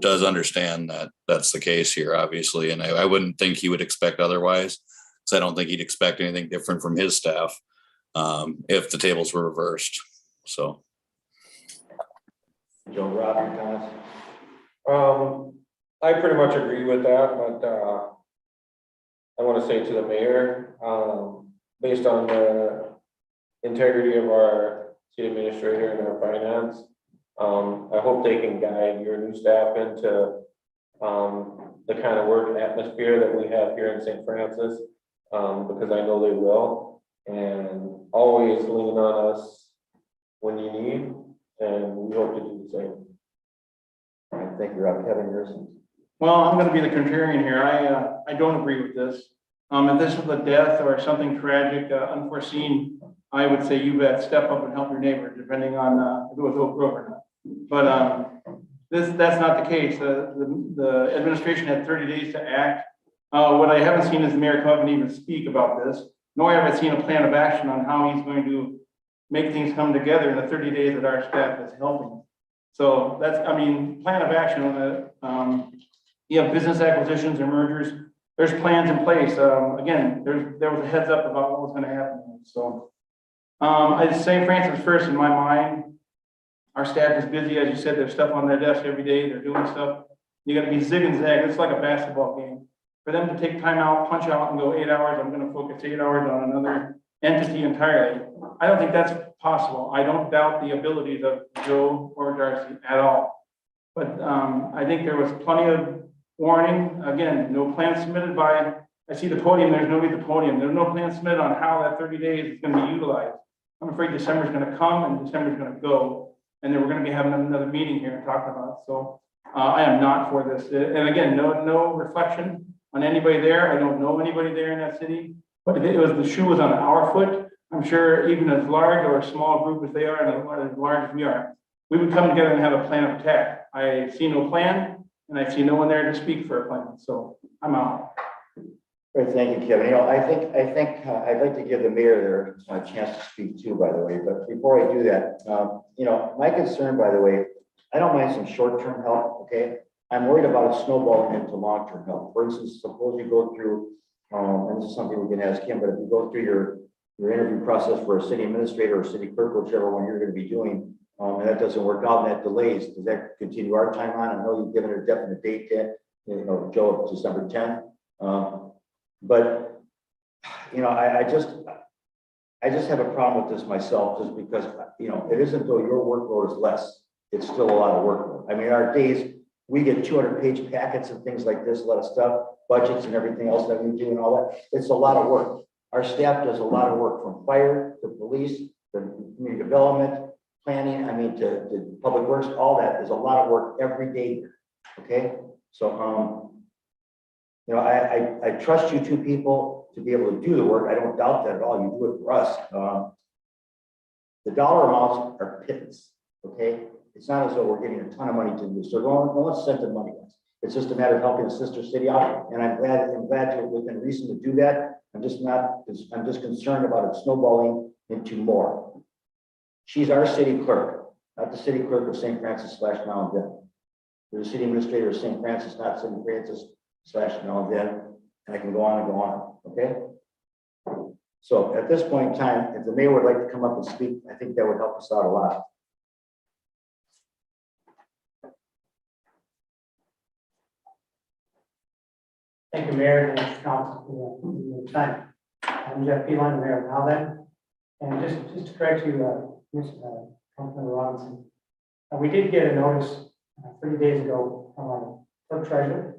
does understand that that's the case here, obviously. And I wouldn't think he would expect otherwise, because I don't think he'd expect anything different from his staff if the tables were reversed. So. Joe, Rob, your comments? I pretty much agree with that, but I want to say to the mayor, based on the integrity of our city administrator and our finance, I hope they can guide your new staff into the kind of work atmosphere that we have here in St. Francis, because I know they will, and always lean on us when you need, and we hope to do the same. All right, thank you, Rob. Kevin, yours? Well, I'm gonna be the contrarian here. I don't agree with this. If this was a death or something tragic, unforeseen, I would say you bet, step up and help your neighbor, depending on if it was Oak Grove or not. But that's not the case. The administration had 30 days to act. What I haven't seen is the mayor come up and even speak about this, nor have I seen a plan of action on how he's going to make things come together in the 30 days that our staff is helping. So that's, I mean, plan of action on the, you have business acquisitions or mergers, there's plans in place. Again, there was a heads up about what was going to happen. So I'd say Francis first in my mind. Our staff is busy, as you said, there's stuff on their desk every day, they're doing stuff. You got to be zig and zag, it's like a basketball game. For them to take time out, punch out and go 8 hours, I'm going to focus 8 hours on another entity entirely. I don't think that's possible. I don't doubt the abilities of Joe or Darcy at all. But I think there was plenty of warning. Again, no plan submitted by, I see the podium, there's nobody at the podium. There's no plan submitted on how that 30 days is going to be utilized. I'm afraid December is going to come and December is going to go. And then we're going to be having another meeting here and talking about it. So I am not for this. And again, no reflection on anybody there. I don't know anybody there in that city. But if it was the shoe was on our foot, I'm sure even as large or a small group as they are and as large as we are, we would come together and have a plan of attack. I see no plan, and I see no one there to speak for a plan. So I'm out. Great, thank you, Kevin. You know, I think I'd like to give the mayor there a chance to speak too, by the way. But before I do that, you know, my concern, by the way, I don't mind some short-term help. Okay, I'm worried about it snowballing into long-term help. For instance, suppose you go through And this is something we can ask him, but if you go through your interview process for a city administrator or city clerk, whichever one you're gonna be doing, and that doesn't work out and that delays, does that continue our timeline? I know you've given her a definite date yet, Joe, December 10th. But, I just have a problem with this myself, just because, it isn't though your workload is less, it's still a lot of workload. I mean, our days, we get 200-page packets and things like this, a lot of stuff, budgets and everything else that we do and all that. It's a lot of work. Our staff does a lot of work, from fire to police, to community development, planning, to public works, all that is a lot of work every day. Okay, so, I trust you two people to be able to do the work. I don't doubt that at all. You do it for us. The dollar amounts are pittance. Okay, it's not as though we're getting a ton of money to do. So no one's sent the money. It's just a matter of helping a sister city out, and I'm glad to within reason to do that. I'm just concerned about it snowballing into more. She's our city clerk, not the city clerk of St. Francis / now and then. There's a city administrator of St. Francis, not St. Francis / now and then, and I can go on and go on, okay? So at this point in time, if the mayor would like to come up and speak, I think that would help us out a lot. Thank you, Mayor, and Council, for the time. I'm Jeff Peeline, Mayor of Alvin. And just to correct you, Councilman Robinson, we did get a notice 30 days ago from our clerk treasurer.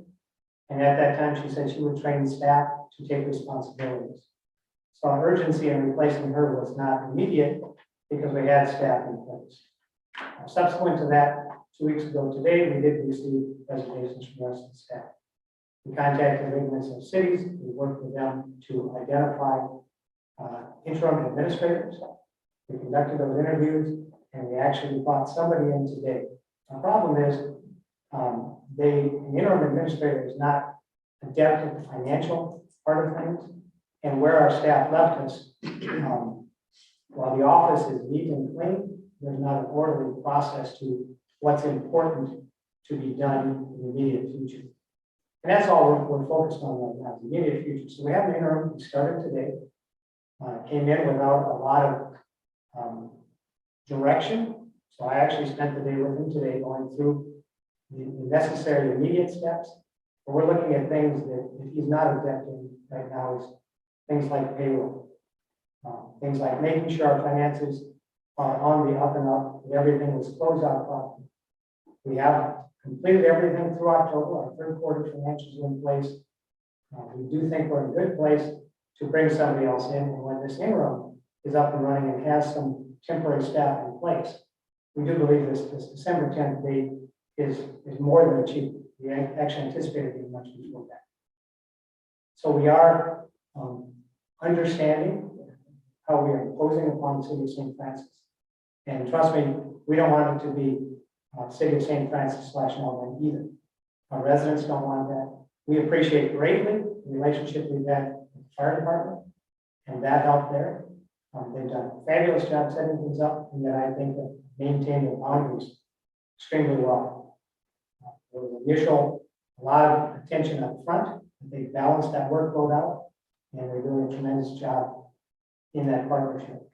And at that time, she said she would train staff to take responsibilities. So our urgency in replacing her was not immediate because we had staff in place. Subsequent to that, 2 weeks ago today, we did receive resignations from the rest of the staff. We contacted Wetlands of cities. We worked with them to identify interim administrators. We conducted those interviews, and we actually brought somebody in today. The problem is, an interim administrator is not adept at the financial part of things, and where our staff left us, while the office is neat and clean, there's not an orderly process to what's important to be done in the immediate future. And that's all we're focused on right now, the immediate future. So we have an interim, we started today, came in without a lot of direction. So I actually spent the day with him today going through the necessary immediate steps. But we're looking at things that he's not adept in right now is things like payroll, things like making sure our finances are on the up and up, that everything was closed out properly. We have completed everything through October. Our third quarter financials are in place. We do think we're in a good place to bring somebody else in. And when this interim is up and running and has some temporary staff in place, we do believe this December 10th date is more than achievable. We actually anticipated being much before that. So we are understanding how we are imposing upon the city of St. Francis. And trust me, we don't want it to be city of St. Francis / Melbourne either. Our residents don't want that. We appreciate greatly the relationship we've had with the fire department, and that helped there. They've done a fabulous job setting things up, and that I think have maintained the boundaries extremely well. There was a lot of attention up front. They balanced that workload out, and they're doing a tremendous job in that partnership.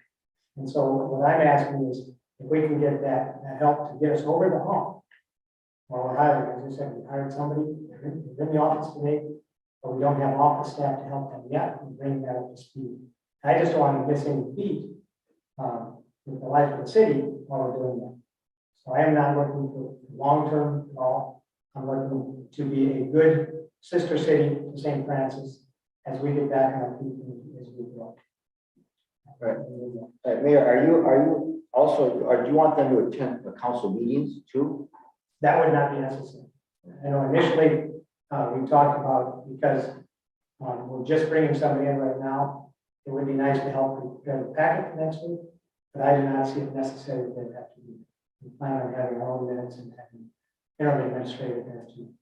And so what I'm asking is, if we can get that help to get us over the hump while we're hiring. As I said, we hired somebody, they're in the office today, but we don't have office staff to help them yet and bring that up to speed. I just don't want to miss any beat with the life of the city while we're doing that. So I am not looking for long-term at all. I'm looking to be a good sister city to St. Francis as we get back on our feet and as we grow. Right. Mayor, are you also, or do you want them to attend the council meetings too? That would not be necessary. I know initially we talked about, because we're just bringing somebody in right now, it would be nice to help prepare the packet for next week, but I do not see it necessary that they have to be. We plan on having our own minutes and having interim administrator there to do.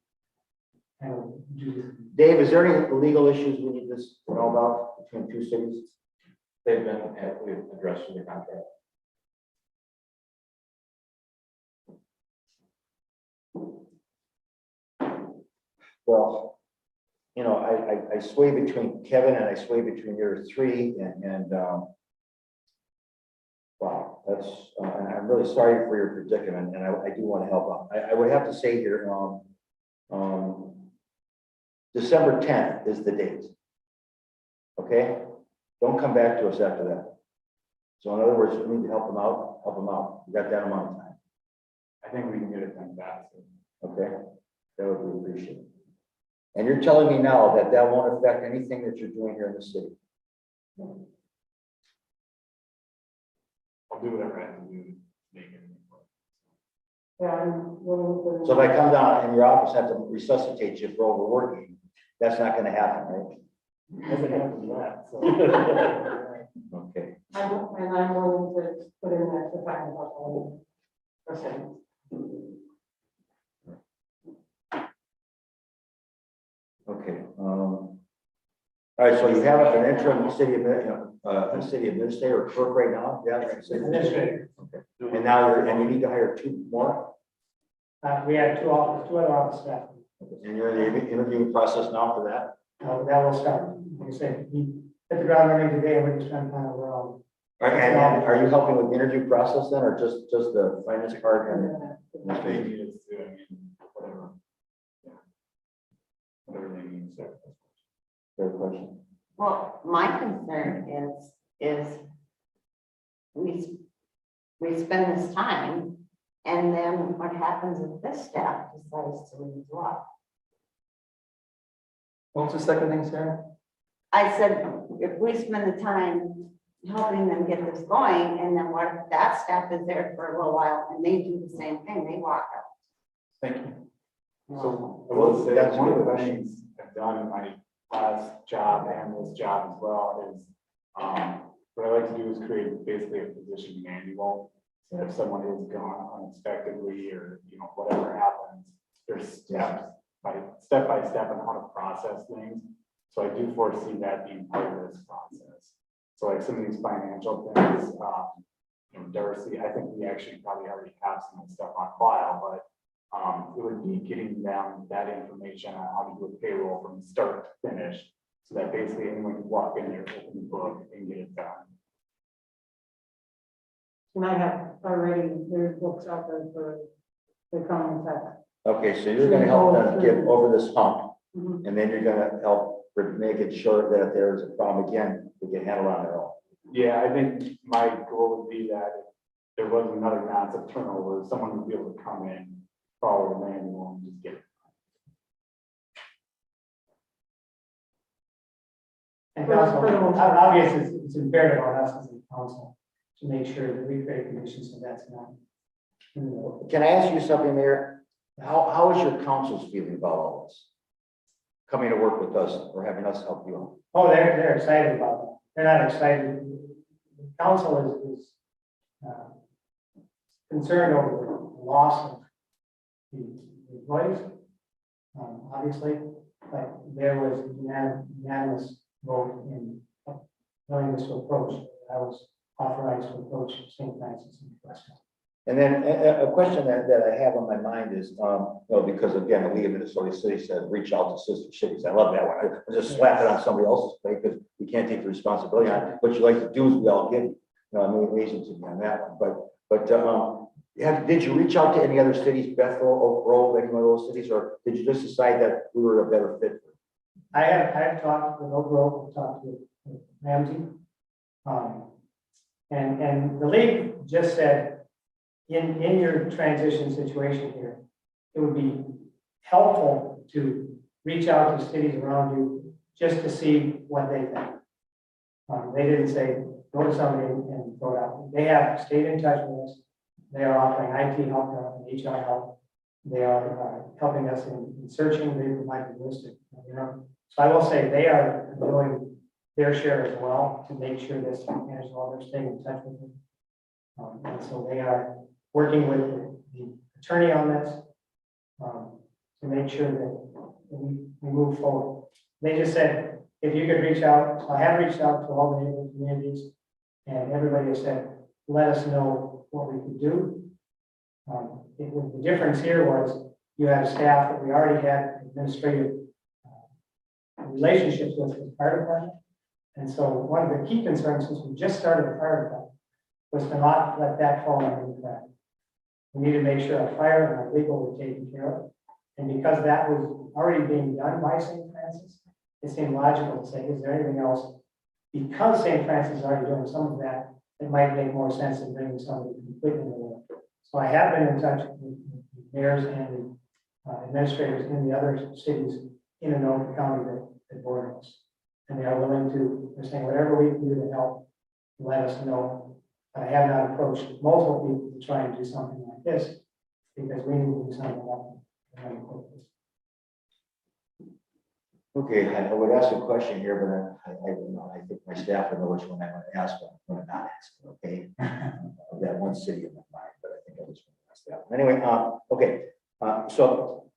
Dave, is there any legal issues we need to know about between two cities? They've been adequately addressed in the contract. Well, you know, I sway between Kevin and I sway between your three and, wow, that's, and I'm really sorry for your predicament and I do want to help out. I would have to say here, December 10th is the date. Okay? Don't come back to us after that. So in other words, we need to help them out, We got that amount of time. I think we can get it done faster. Okay? That would be appreciated. And you're telling me now that that won't affect anything that you're doing here in the city? I'll do whatever I have to do to make it work. Yeah, I'm willing to. So if I come down and your office has to resuscitate you for overworking, that's not gonna happen, right? Doesn't have to do that, so. Okay. I'm willing to put in that to find out. Percent. Okay, all right, so you have an interim city, a city administrator or clerk right now? Yeah. Administrator. Okay, and now and you need to hire two more? We have two other office staff. And you're in the interviewing process now for that? That will start. Like I said, he hit the ground running today, and we're just trying to find out where all. And are you helping with the interview process then, or just the finance part and? If they need us to, whatever. Yeah. Whatever they need, so. Fair question. Well, my concern is we spend this time and then what happens if this staff decides to withdraw? What's the second thing, Sarah? I said, if we spend the time helping them get this going, and then what if that staff is there for a little while and they do the same thing, they walk out. Thank you. So I will say, That's one of good. the things I've done in my last job and this job as well is, what I like to do is create basically a position manual. So if someone is gone unexpectedly or, whatever happens, there's step by step on how to process things. So I do foresee that being part of this process. So like some of these financial things, Darcy, I think we actually probably already have some of the stuff on file, but it would be getting them that information on how to do a payroll from start to finish. So that basically anyone can walk in there, open the book and get it done. And I have already, there's books out there for the common tax. Okay, so you're gonna help them get over this hump, Mhm. and then you're gonna help make it sure that if there's a problem again, they can handle it on their own. Yeah, I think my goal would be that if there was another massive turnover, someone would be able to come in, follow the manual and just get it. And also, obviously, it's imperative on us as a council to make sure that we create conditions so that's not. Can I ask you something, Mayor? How is your council's feeling about all this? Coming to work with us or having us help you out? Oh, they're excited about that. They're not excited. The council is concerned over the loss of the employees, obviously, but there was unanimous vote in willingness to approach. I was authorized to approach St. Francis and West. And then a question that I have on my mind is, because again, the League of Minnesota Cities said, reach out to sister cities. I love that one. I just slap it on somebody else's plate because we can't take the responsibility on it. What you like to do is we all give, amazing to me on that one. But did you reach out to any other cities, Bethel, Oak Grove, any one of those cities, or did you just decide that we were a better fit? I have talked with Oak Grove, I've talked with Ramsey. And the league just said, in your transition situation here, it would be helpful to reach out to cities around you just to see what they think. They didn't say, go to somebody and throw it out. They have stayed in touch with us. They are offering IT help and HR help. They are helping us in searching. They provide the list of, So I will say they are doing their share as well to make sure that as well they're staying in touch with them. And so they are working with the attorney on this to make sure that we move forward. They just said, if you could reach out, so I have reached out to all the neighboring communities, and everybody has said, let us know what we could do. The difference here was you had staff that we already had administrative relationships with the fire department. And so one of the key concerns, since we just started the fire department, was to not let that fall into the crack. We need to make sure our fire and our legal were taken care of. And because that was already being done by St. Francis, it seemed logical to say, is there anything else? Because St. Francis is already doing some of that, it might make more sense than bringing somebody completely new. So I have been in touch with mayors and administrators in the other cities in Anoka County that border us. And they are willing to, they're saying whatever we can do to help, let us know. But I have not approached multiple people to try and do something like this because we need to do something about it. Okay, I would ask a question here, but I don't know, I think my staff will know which one I want to ask, but I'm going to not ask, okay? I've got one city in my mind, but I think I just want to ask that. Anyway, okay, so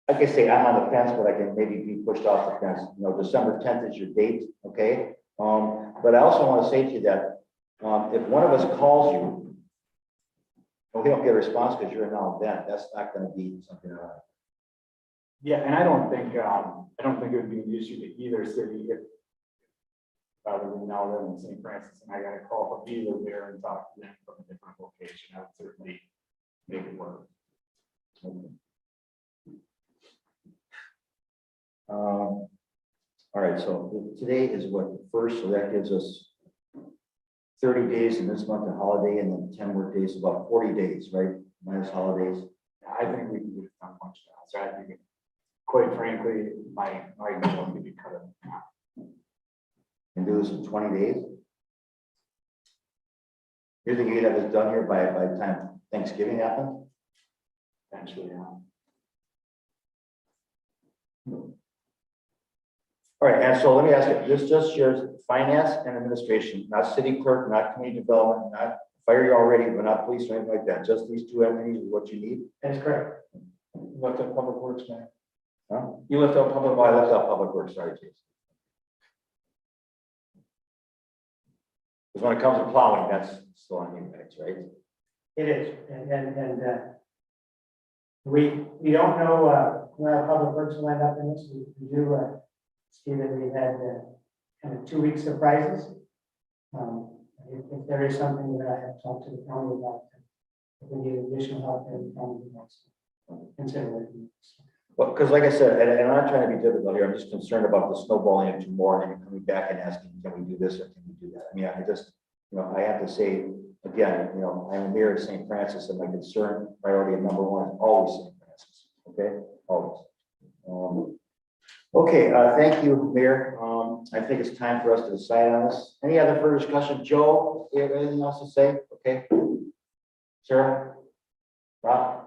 like I say, I'm on the fence, but I can maybe be pushed off the fence. You know, December 10th is your date, okay? But I also want to say to you that if one of us calls you, and we don't get a response because you're a now event, that's not going to be something that Yeah, and I don't think it would be an issue to either city if other than now they're in St. Francis and I got a call from either there and talk to them from a different location. I would certainly make it work. all right, so today is what, the first, so that gives us 30 days in this month of holiday and then 10 work days, about 40 days, right? Minus holidays. I think we can get it done much faster. I think, quite frankly, my goal would be cut it. And do this in 20 days. You think you could have this done here by the time Thanksgiving happens? Eventually, yeah. All right, and so let me ask you, this just shares finance and administration, not city clerk, not community development, not fire you already, but not police or anything like that. Just these two entities is what you need? That is correct. Left out public works, man. Huh? You left out public. Oh, I left out public works, sorry, Jason. Because when it comes to plowing, that's still on you guys, right? It is, and we don't know where our public works will end up in this. We do see that we had kind of 2 week surprises. If there is something that I have talked to the county about, if we need additional help, then the county wants to consider it. Well, because like I said, and I'm not trying to be difficult here, I'm just concerned about the snowballing into more and then coming back and asking, can we do this or can we do that? I mean, I just, you know, I have to say, again, you know, I'm a mayor of St. Francis and my concern priority number one is always St. Francis, okay? Always. Okay, thank you, Mayor. I think it's time for us to decide on this. Any other further discussion? Joe, you have anything else to say? Okay. Sarah? Rob?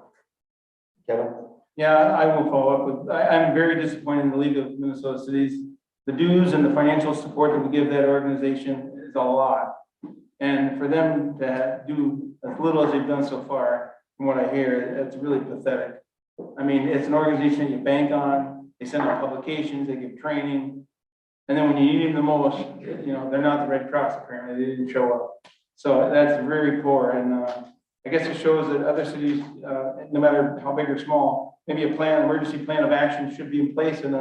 Kevin? Yeah, I will follow up with, I'm very disappointed in the League of Minnesota Cities. The dues and the financial support that we give that organization is a lot. And for them to do as little as they've done so far, from what I hear, it's really pathetic. I mean, it's an organization that you bank on, they send out publications, they give training. And then when you need them the most, you know, they're not the Red Cross apparently, they didn't show up. So that's very poor. And I guess it shows that other cities, no matter how big or small, maybe a plan, emergency plan of action should be in place in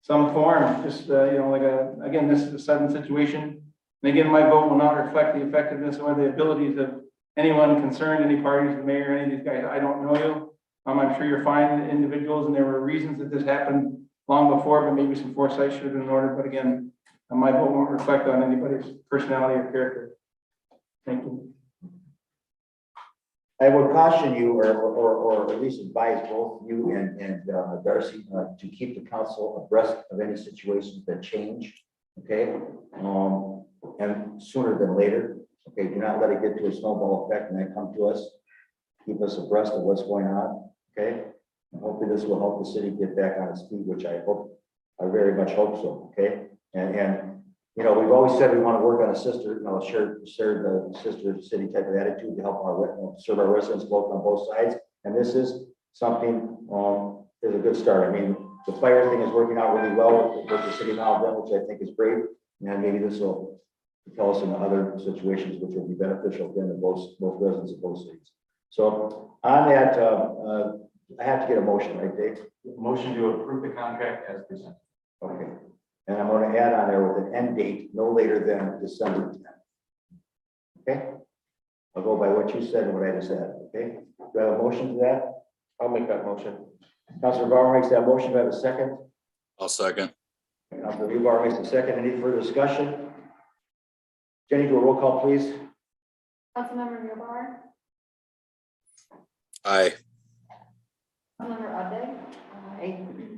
some form. Just, you know, like again, this is a sudden situation. And again, my vote will not reflect the effectiveness or the abilities of anyone concerned, any parties, the mayor, any of these guys. I don't know you. I'm sure you're fine individuals, and there were reasons that this happened long before, but maybe some foresight should have been in order. But again, my vote won't reflect on anybody's personality or character. Thank you. I would caution you, or at least advise both you and Darcy to keep the council abreast of any situations that change, okay? And sooner than later, okay? Do not let it get to a snowball effect and then come to us. Keep us abreast of what's going on, okay? And hopefully this will help the city get back on its feet, which I very much hope so, okay? And you know, we've always said we want to work on a shared sister city type of attitude to help serve our residents both on both sides. And this is something is a good start. I mean, the fire thing is working out really well with the city now, which I think is great. And maybe this will propel us into other situations which will be beneficial again to both residents of both cities. So on that, I have to get a motion, right, Dave? Motion to approve the contract as presented. Okay, and I'm gonna add on there with an end date no later than December 10th. Okay? I'll go by what you said and what I just said, okay? Do I have a motion to that? I'll make that motion. Councilor Bauer makes that motion. Do I have a second? I'll second. Councilor Rebar makes a second. Any further discussion? Jenny, do a roll call, please. Councilmember Mueller, Aye. Councilmember Updike,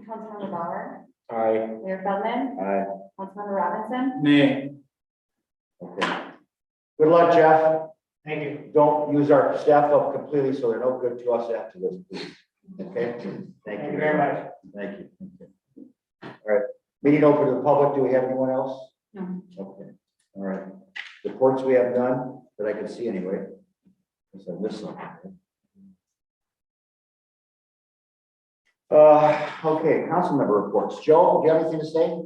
Councilmember Bauer, Aye. Mayor Feldman, Aye. Councilmember Robinson. Nay. Okay. Good luck, Jeff. Thank you. Don't use our staff up completely, so they're no good to us after this, please. Okay? Thank you very much. Thank you. All right, meeting open to the public. Do we have anyone else? No. Okay, all right. Reports we have done that I can see anyway. Unless I missed something. Okay, council member reports. Joe, do you have anything to say?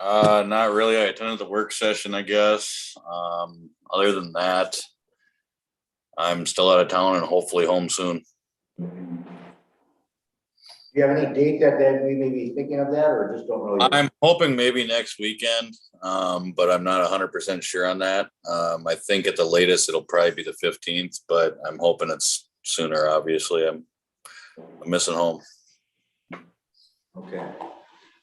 Not really. I attended the work session, I guess. Other than that, I'm still out of town and hopefully home soon. Do you have any date that we may be thinking of that, or just don't know yet? I'm hoping maybe next weekend, but I'm not 100% sure on that. I think at the latest, it'll probably be the 15th, but I'm hoping it's sooner, obviously. I'm missing home. Okay.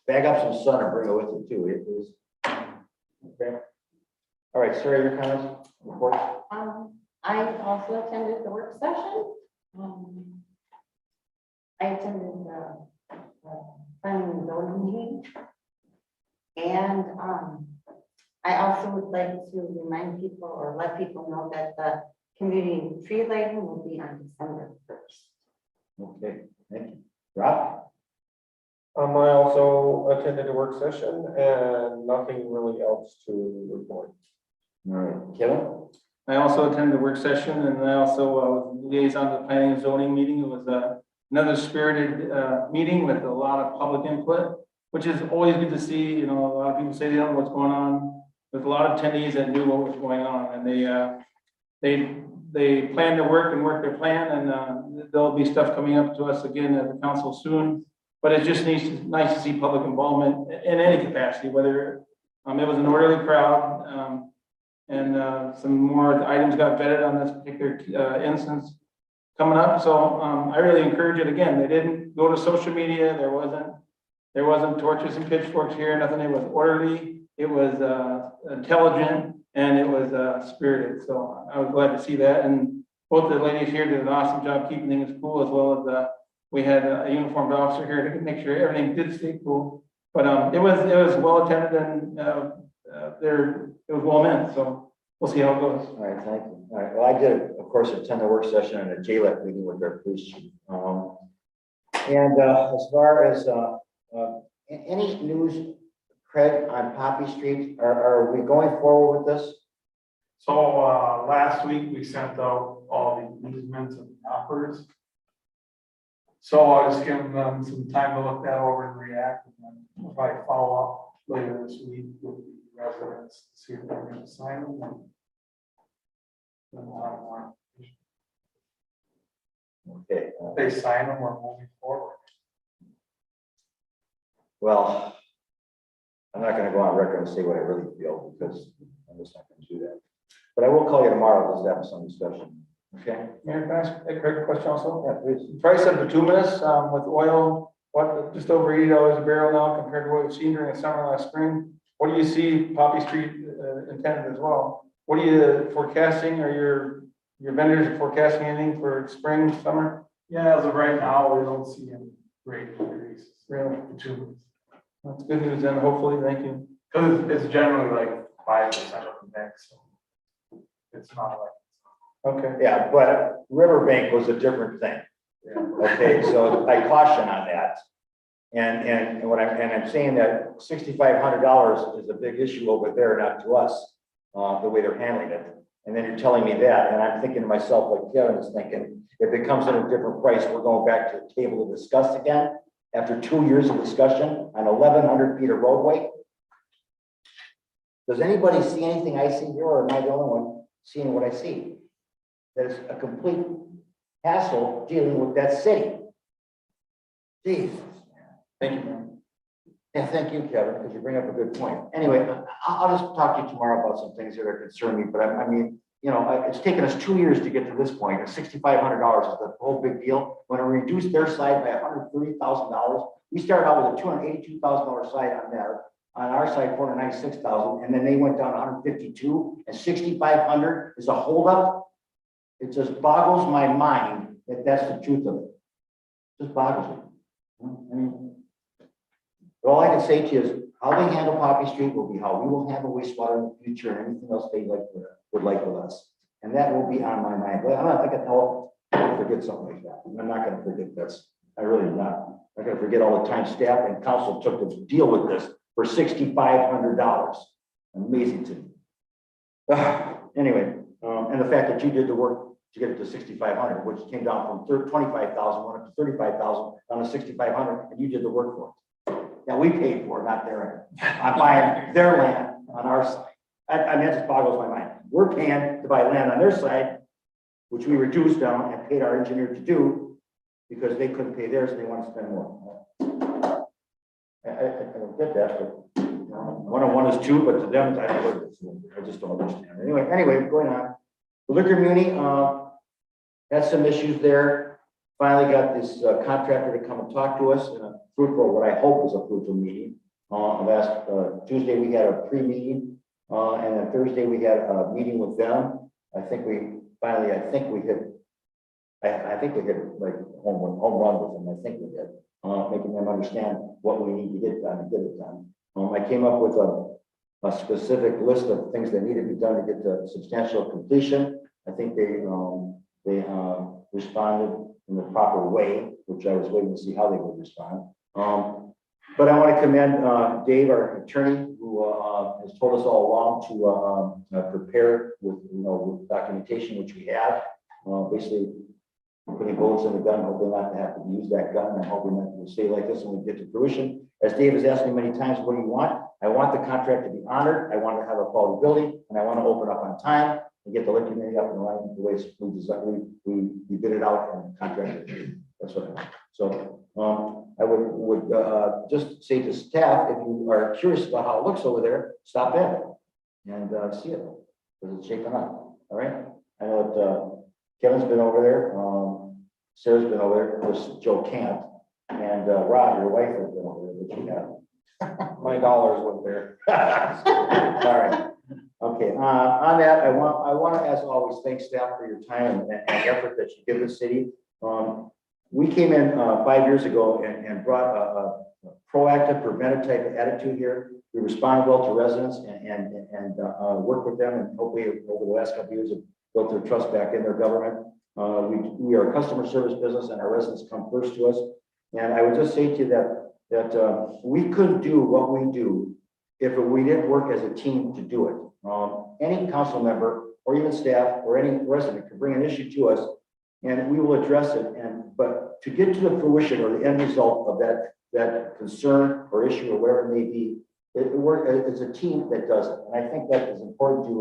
Bag up some sun and bring it with you too, please. Okay. All right, Sarah, your comments, reports? I also attended the work session. I attended the planning and zoning meeting. And I also would like to remind people or let people know that the community tree lighting will be on December 1st. Okay, thank you. Rob? I also attended a work session and nothing really else to report. All right, Kevin? I also attended the work session, and I also liaison to the planning and zoning meeting. It was another spirited meeting with a lot of public input, which is always good to see. You know, a lot of people say they don't know what's going on. There's a lot of attendees that knew what was going on, and they plan their work and work their plan, and there'll be stuff coming up to us again at the council soon. But it just nice to see public involvement in any capacity, whether it was an orderly crowd, and some more items got vetted on this particular instance coming up. So I really encourage it. Again, they didn't go to social media. There wasn't torches and pitchforks here, nothing. It was orderly, it was intelligent, and it was spirited. So I was glad to see that. And both the ladies here did an awesome job keeping things cool, as well as we had a uniformed officer here to make sure everything did stay cool. But it was well attended, and it was well meant. So we'll see how it goes. All right, thank you. All right, well, I did, of course, attend the work session and a JLEP meeting with their police chief. And as far as any news, Craig, on Poppy Street, are we going forward with this? So, last week we sent out all the easements and offers. So I'll just give them some time to look that over and react, and then we'll probably follow up later this week with the residents, see if they're going to sign them. And then we'll have more. Okay, If they sign them, we're moving forward. well, I'm not gonna go on record and say what I really feel, because I'm just not gonna do that. But I will call you tomorrow, just to have some discussion, okay? Mayor, can I ask a quick question also? Yeah, please. The price of bituminous with oil, just over $80 a barrel now compared to what we've seen during the summer last spring. What do you see Poppy Street intended as well? What are you forecasting, or your vendors are forecasting anything for spring, summer? Yeah, as of right now, we don't see any rate increases. Really? Because That's good news then, hopefully. Thank you. it's generally like 5% of the mix. So it's not like. Okay. Yeah, but Riverbank was a different thing. Okay, so I caution on that. And I'm saying that $6,500 is a big issue over there, not to us, the way they're handling it. And then you're telling me that, and I'm thinking to myself, like Kevin is thinking, if it comes in a different price, we're going back to the table to discuss again after 2 years of discussion on 1,100 feet of roadway. Does anybody see anything I see here, or am I the only one seeing what I see? That is a complete hassle dealing with that city. Jesus. Thank you, Mayor. Yeah, thank you, Kevin, because you bring up a good point. Anyway, I'll just talk to you tomorrow about some things that are concerning me, but I mean, you know, it's taken us 2 years to get to this point, and $6,500 is the whole big deal. When we reduced their side by $130,000, we started out with a $282,000 side on there. On our side, $496,000, and then they went down 152, and 6,500 is a holdup. It just boggles my mind that that's the truth of it. Just boggles me. I mean, all I can say to you is how they handle Poppy Street will be how we will handle wastewater in the future and anything else they would like with us. And that will be on my mind. But I'm not thinking, oh, I'll forget something like that. I'm not going to forget this. I really am not. I'm not going to forget all the time staff and council took to deal with this for $6,500. Amazing to me. Anyway, and the fact that you did the work to get it to 6,500, which came down from 25,000, went up to 35,000, down to 6,500, and you did the work for it. Now we paid for it, not their end. I'm buying their land on our side. I mean, that just boggles my mind. We're paying to buy land on their side, which we reduced down and paid our engineer to do because they couldn't pay theirs and they want to spend more. I don't get that, but you know, 1 and 1 is 2, but to them, I don't know what it is. I just don't understand. Anyway, going on. The liquor muni, had some issues there. Finally got this contractor to come and talk to us in a fruitful, what I hope is a fruitful meeting. Last Tuesday, we had a pre-meeting, and then Thursday, we had a meeting with them. I think we hit like home run with them. I think we did, making them understand what we need to get done and get it done. I came up with a specific list of things that need to be done to get to substantial completion. I think they responded in the proper way, which I was waiting to see how they would respond. But I want to commend Dave, our attorney, who has told us all along to prepare with, with documentation, which we have. Basically, putting bullets in the gun, hoping not to have to use that gun, and hoping that it will stay like this when we get to fruition. As Dave has asked me many times, what do you want? I want the contract to be honored. I want to have a quality building, and I want to open up on time and get the liquor committee up and running the way we designed. We bid it out and contracted. That's what I want. So I would just say to staff, if you are curious about how it looks over there, stop in and see it because it's shaping up. All right. I know that Kevin's been over there. Sarah's been over there. Of course, Joe can't. And Rob, your wife, has been over there, but you have. My dollars went there. All right. Okay. On that, I want to, as always, thank staff for your time and effort that you give the city. We came in 5 years ago and brought a proactive, preventive type of attitude here. We respond well to residents and work with them, and hopefully over the last couple of years have built their trust back in their government. We are a customer service business, and our residents come first to us. And I would just say to you that we couldn't do what we do if we didn't work as a team to do it. Any council member or even staff or any resident can bring an issue to us, and we will address it. But to get to the fruition or the end result of that concern or issue or whatever it may be, it's a team that does it. And I think that is important to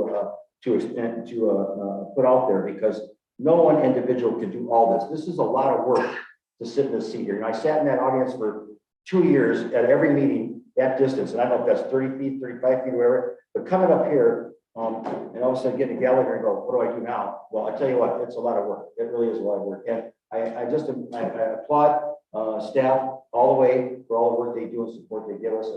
put out there, because no one individual can do all this. This is a lot of work to sit in this seat here. And I sat in that audience for 2 years at every meeting that distance. And I don't know if that's 30 feet, 35 feet, whatever, but coming up here and all of a sudden getting a gallery and go, what do I do now? Well, I tell you what, it's a lot of work. It really is a lot of work. And I applaud staff all the way for all the work they do and support they give us,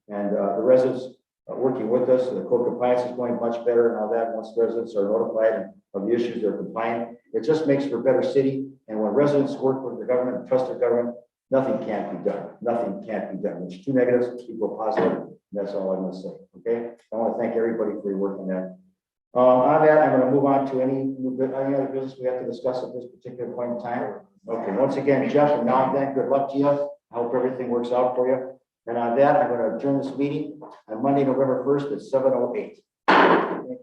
and the residents working with us. The code compliance is going much better and all that. Once residents are notified of the issues they're complying, it just makes for a better city. And when residents work with the government and trust their government, nothing can't be done. Nothing can't be done. There's 2 negatives equal positive. That's all I'm going to say. Okay. I want to thank everybody for your work on that. On that, I'm going to move on to any other business we have to discuss at this particular point in time. Okay. Once again, Jeff, and now then, good luck to you. I hope everything works out for you. And on that, I'm going to adjourn this meeting on Monday, November 1st at 7:08. Thank you.